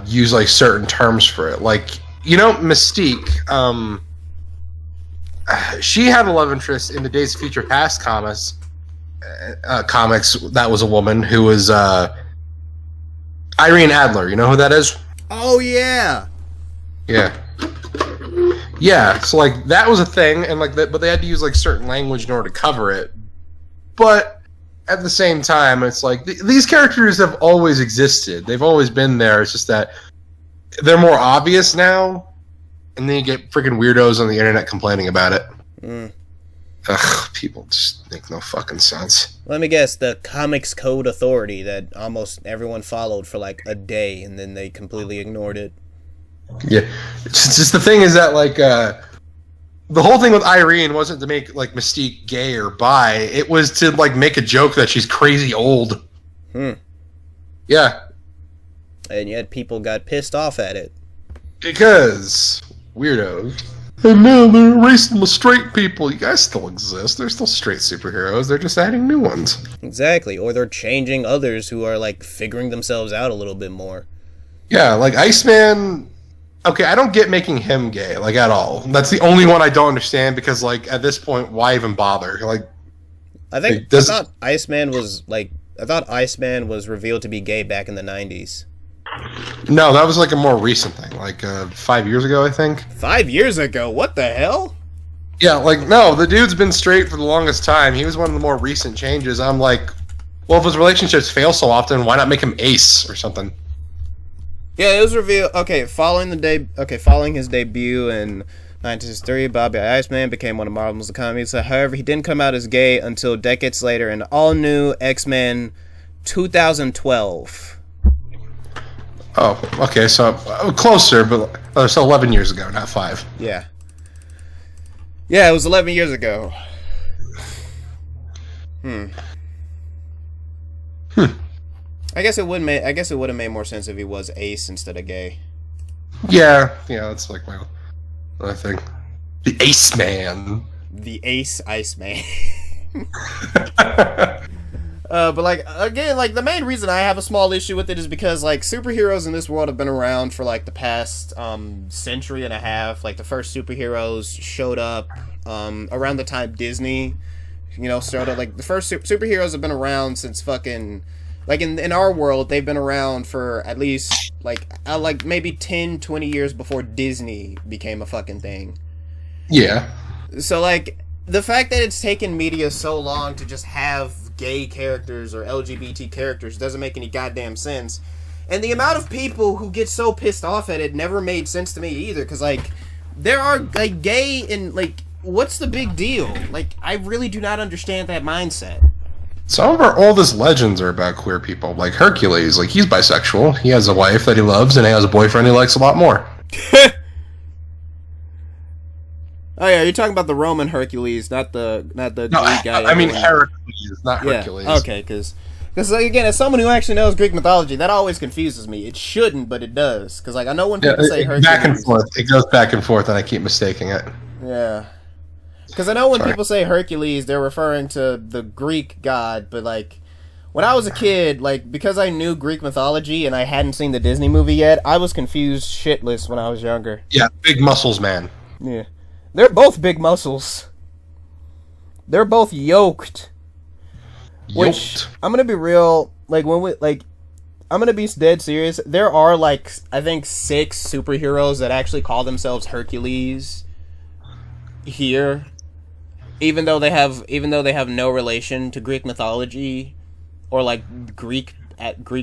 use, like, certain terms for it. Like, you know, Mystique, she had a love interest in the Days of Future Past comics, that was a woman who was Irene Adler. You know who that is? Oh yeah. Yeah. So like that was a thing, and like that, but they had to use like certain language in order to cover it. But at the same time, it's like these characters have always existed. They've always been there. It's just that they're more obvious now, and then you get freaking weirdos on the internet complaining about it. Ugh, people just make no fucking sense. Let me guess, the Comics Code Authority that almost everyone followed for like a day, and then they completely ignored it. Yeah, it's just the thing is that like the whole thing with Irene wasn't to make like Mystique gay or bi. It was to like make a joke that she's crazy old. Yeah. And yet people got pissed off at it. Because weirdos. And now they're erasing the straight people. You guys still exist. They're still straight superheroes. They're just adding new ones. Exactly. Or they're changing others who are, like, figuring themselves out a little bit more. Yeah, like Iceman... Okay, I don't get making him gay, like, at all. That's the only one I don't understand, because, like, at this point, why even bother? Like, I thought Iceman was revealed to be gay back in the 90s. No, that was like a more recent thing, like 5 years ago, I think. 5 years ago? What the hell? Yeah, like, no, the dude's been straight for the longest time. He was one of the more recent changes. I'm like, well, if his relationships fail so often, why not make him ace or something? Yeah, it was revealed. Okay, following his debut in 1963, Bobby Iceman became one of Marvel's economies. However, he didn't come out as gay until decades later in all-new X-Men 2012. Oh, okay, so closer, but so 11 years ago, not 5. Yeah. Yeah, it was 11 years ago. I guess it would have made more sense if he was ace instead of gay. Yeah, that's like my thing. The Ace Man. The Ace Iceman. But like, again, like, the main reason I have a small issue with it is because, like, superheroes in this world have been around for, like, the past century and a half. Like, the first superheroes showed up around the time Disney, started. Like, the first superheroes have been around since fucking, like, in our world, they've been around for at least, like maybe 10, 20 years before Disney became a fucking thing. Yeah. So, like, the fact that it's taken media so long to just have gay characters or LGBT characters doesn't make any goddamn sense. And the amount of people who get so pissed off at it never made sense to me either, because, like, there are, like, gay and, like, what's the big deal? Like, I really do not understand that mindset. Some of our oldest legends are about queer people, like Hercules. Like, he's bisexual. He has a wife that he loves, and he has a boyfriend he likes a lot more. Oh yeah, you're talking about the Roman Hercules, not the Greek guy. I mean Heracles, not Hercules. Yeah, okay, because like, again, as someone who actually knows Greek mythology, that always confuses me. It shouldn't, but it does. Because, like, I know when people say Hercules, back and forth. It goes back and forth, and I keep mistaking it. Yeah. Because I know when people say Hercules, they're referring to the Greek god, but like when I was a kid, like because I knew Greek mythology and I hadn't seen the Disney movie yet, I was confused shitless when I was younger. Yeah, big muscles, man. Yeah, they're both big muscles. They're both yoked. Which I'm gonna be real, like I'm gonna be dead serious. There are like I think 6 superheroes that actually call themselves Hercules here, even though they have no relation to Greek mythology or like Greek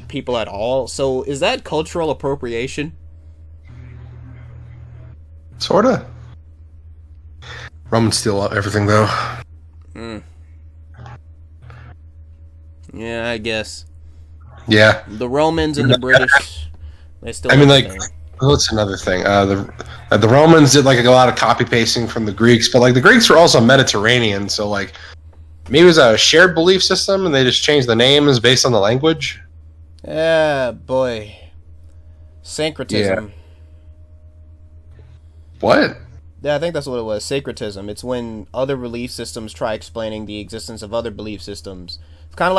people at all. So is that cultural appropriation? Sorta. Romans steal everything though. Yeah, I guess. Yeah. The Romans and the British, they still. I mean, like, what's another thing? The Romans did like a lot of copy pasting from the Greeks, but like the Greeks were also Mediterranean, so like maybe it was a shared belief system, and they just changed the names based on the language. Yeah, boy, syncretism. Yeah. What? Yeah, I think that's what it was. Syncretism. It's when other belief systems try explaining the existence of other belief systems. It's kind of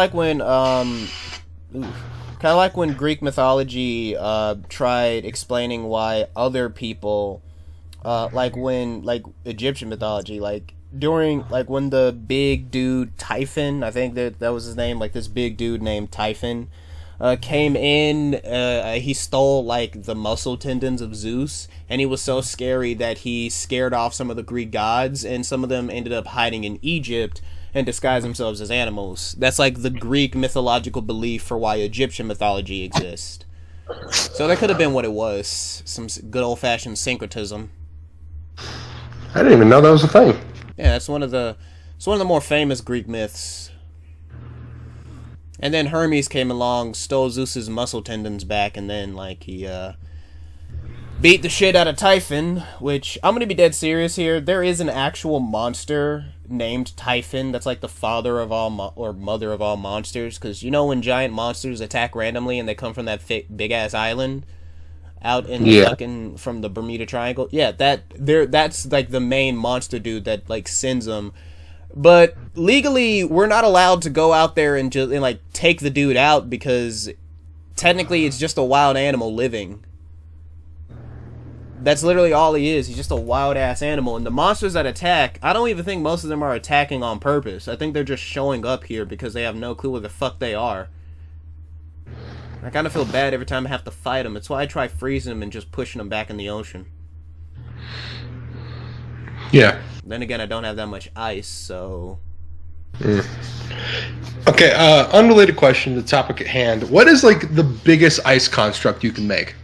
like when Greek mythology tried explaining why other people, like Egyptian mythology, like during like when the big dude Typhon, I think that was his name, like this big dude named Typhon, came in. He stole like the muscle tendons of Zeus, and he was so scary that he scared off some of the Greek gods, and some of them ended up hiding in Egypt and disguise themselves as animals. That's like the Greek mythological belief for why Egyptian mythology exists. So that could have been what it was. Some good old-fashioned syncretism. I didn't even know that was a thing. Yeah, it's one of the more famous Greek myths. And then Hermes came along, stole Zeus's muscle tendons back, and then like he beat the shit out of Typhon, which I'm gonna be dead serious here. There is an actual monster named Typhon that's like the father of all or mother of all monsters, because you know when giant monsters attack randomly and they come from that big ass island out in the fucking from the Bermuda Triangle. Yeah, that's like the main monster dude that like sends them. But legally, we're not allowed to go out there and just like take the dude out because technically it's just a wild animal living. That's literally all he is. He's just a wild-ass animal. And the monsters that attack, I don't even think most of them are attacking on purpose. I think they're just showing up here because they have no clue where the fuck they are. I kind of feel bad every time I have to fight them. That's why I try freezing them and just pushing them back in the ocean. Yeah. Then again, I don't have that much ice, so... Okay, unrelated question to the topic at hand. What is, like, the biggest ice construct you can make?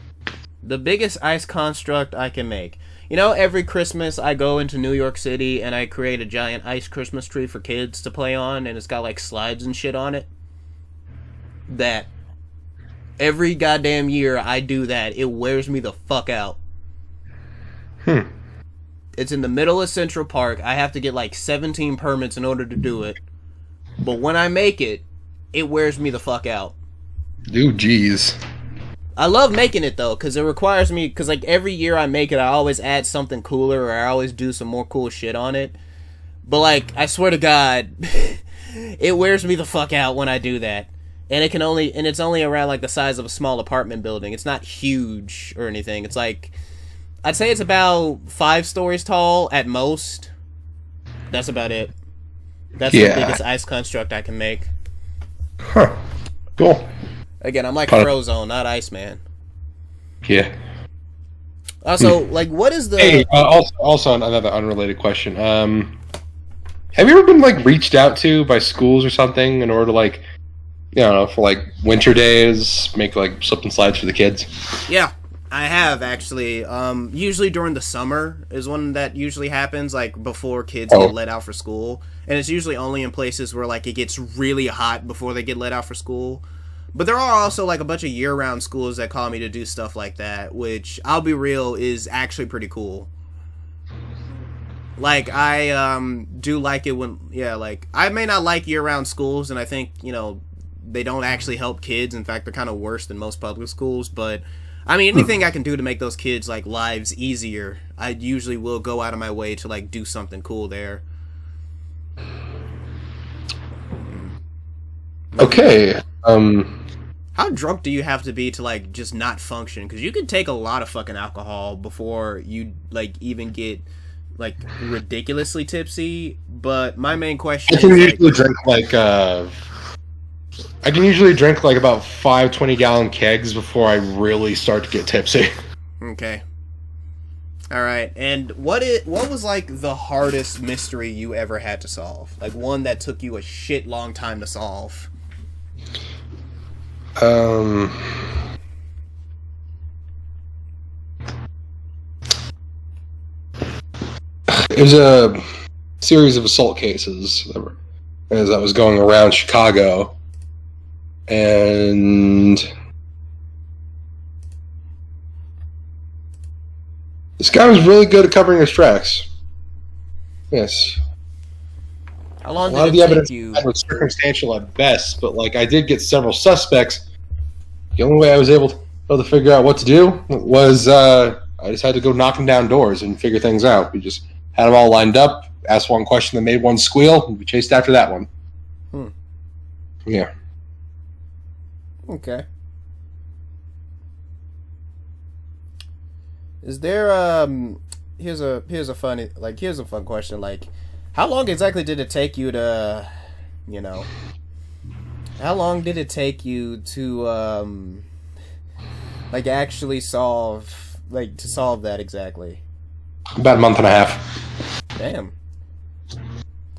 The biggest ice construct I can make. You know, every Christmas I go into New York City and I create a giant ice Christmas tree for kids to play on, and it's got like slides and shit on it. That. Every goddamn year I do that. It wears me the fuck out. It's in the middle of Central Park. I have to get like 17 permits in order to do it. But when I make it, it wears me the fuck out. Dude, jeez. I love making it though, because it requires me, because like every year I make it, I always add something cooler, or I always do some more cool shit on it. But like, I swear to God, it wears me the fuck out when I do that. And it's only around like the size of a small apartment building. It's not huge or anything. It's like, I'd say it's about 5 stories tall at most. That's about it. That's the biggest ice construct I can make. Huh. Cool. Again, I'm like Frozone, not Iceman. Yeah. Also, like, what is the... Hey, also another unrelated question. Have you ever been, like, reached out to by schools or something in order to, like, you know, for, like, winter days, make, like, slip and slides for the kids? Yeah, I have, actually. Usually during the summer is when that usually happens, like, before kids get let out for school. And it's usually only in places where, like, it gets really hot before they get let out for school. But there are also, like, a bunch of year-round schools that call me to do stuff like that, which, I'll be real, is actually pretty cool. Like, I do like it when, like, I may not like year-round schools, and I think, you know, they don't actually help kids. In fact, they're kind of worse than most public schools, but, I mean, anything I can do to make those kids, like, lives easier, I usually will go out of my way to, like, do something cool there. Okay. How drunk do you have to be to like just not function? Because you can take a lot of fucking alcohol before you like even get like ridiculously tipsy. But my main question I can is usually drink like I can usually drink like about 5 20-gallon kegs before I really start to get tipsy. Okay. All right. And what was like the hardest mystery you ever had to solve? Like one that took you a shit long time to solve. It was a series of assault cases as I was going around Chicago, and this guy was really good at covering his tracks. Yes. How long A lot of did the it take evidence you? was circumstantial at best, but like I did get several suspects. The only way I was able to figure out what to do was I just had to go knocking down doors and figure things out. We just had them all lined up, asked one question that made one squeal, and we chased after that one. Yeah. Okay. Is there here's a fun question, like how long exactly did it take you to how long did it take you to like actually solve that exactly? About a month and a half. Damn.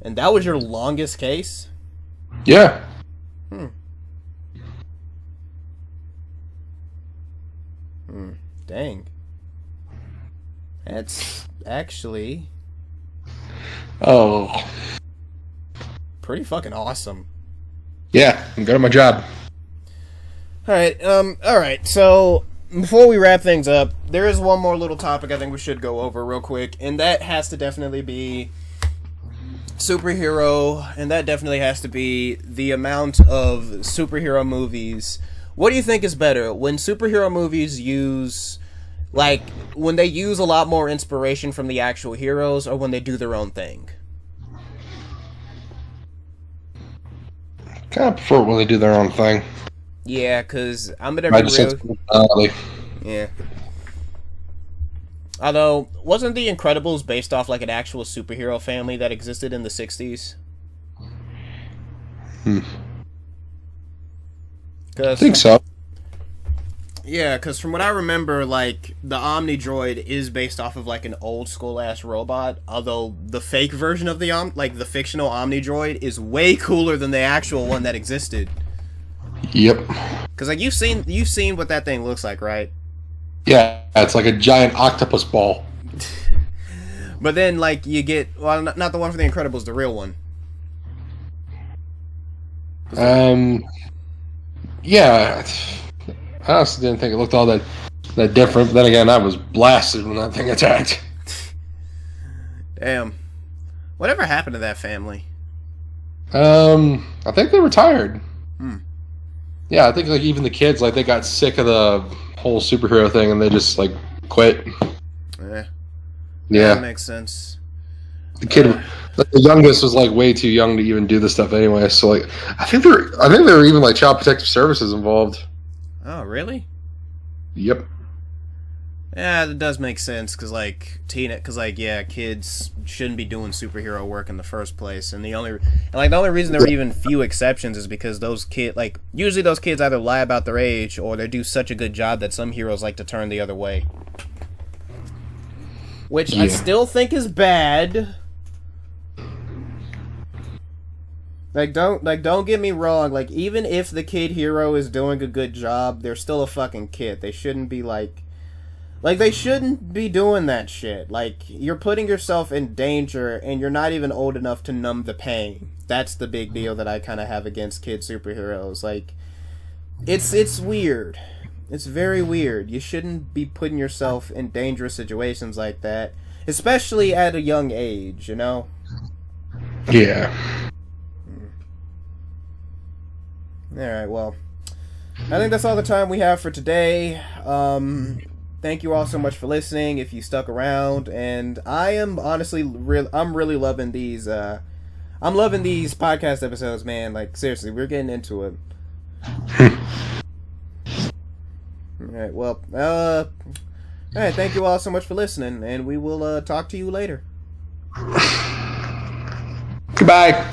And that was your longest case? Yeah. Dang. That's actually Oh. pretty fucking awesome. Yeah, I'm good at my job. Alright, so before we wrap things up, there is one more little topic I think we should go over real quick, and that has to definitely be superhero, and that definitely has to be the amount of superhero movies. What do you think is better, when superhero movies use, like, when they use a lot more inspiration from the actual heroes, or when they do their own thing? Kind of prefer when they do their own thing. Yeah, because I'm gonna I be just real. Yeah. Although, wasn't The Incredibles based off like an actual superhero family that existed in the 60s? I think so. Yeah, because from what I remember, like, the Omni Droid is based off of like an old school ass robot, although the fake version of the fictional Omni Droid is way cooler than the actual one that existed. Yep. Because like you've seen what that thing looks like, right? Yeah, it's like a giant octopus ball. But then like you get not the one for The Incredibles, the real one. Yeah. I honestly didn't think it looked all that different. But then again, I was blasted when that thing attacked. Damn. Whatever happened to that family? I think they retired. Yeah, I think like even the kids, like they got sick of the whole superhero thing and they just like quit. Yeah. Yeah. That makes sense. The kid, the youngest, was like way too young to even do this stuff anyway. So like, I think there were even like child protective services involved. Oh, really? Yep. Yeah, that does make sense because kids shouldn't be doing superhero work in the first place, and the only reason there are even few exceptions is because usually those kids either lie about their age or they do such a good job that some heroes like to turn the other way, which I still think is bad. Don't get me wrong. Like, even if the kid hero is doing a good job, they're still a fucking kid. They shouldn't be they shouldn't be doing that shit. Like, you're putting yourself in danger, and you're not even old enough to numb the pain. That's the big deal that I kind of have against kid superheroes. Like, it's weird. It's very weird. You shouldn't be putting yourself in dangerous situations like that, especially at a young age, you know? Yeah. Alright, well, I think that's all the time we have for today. Thank you all so much for listening, if you stuck around, and I am honestly I'm really loving these I'm loving these podcast episodes, man. Like, seriously, we're getting into it. Alright, well, alright, thank you all so much for listening, and we will talk to you later. Goodbye.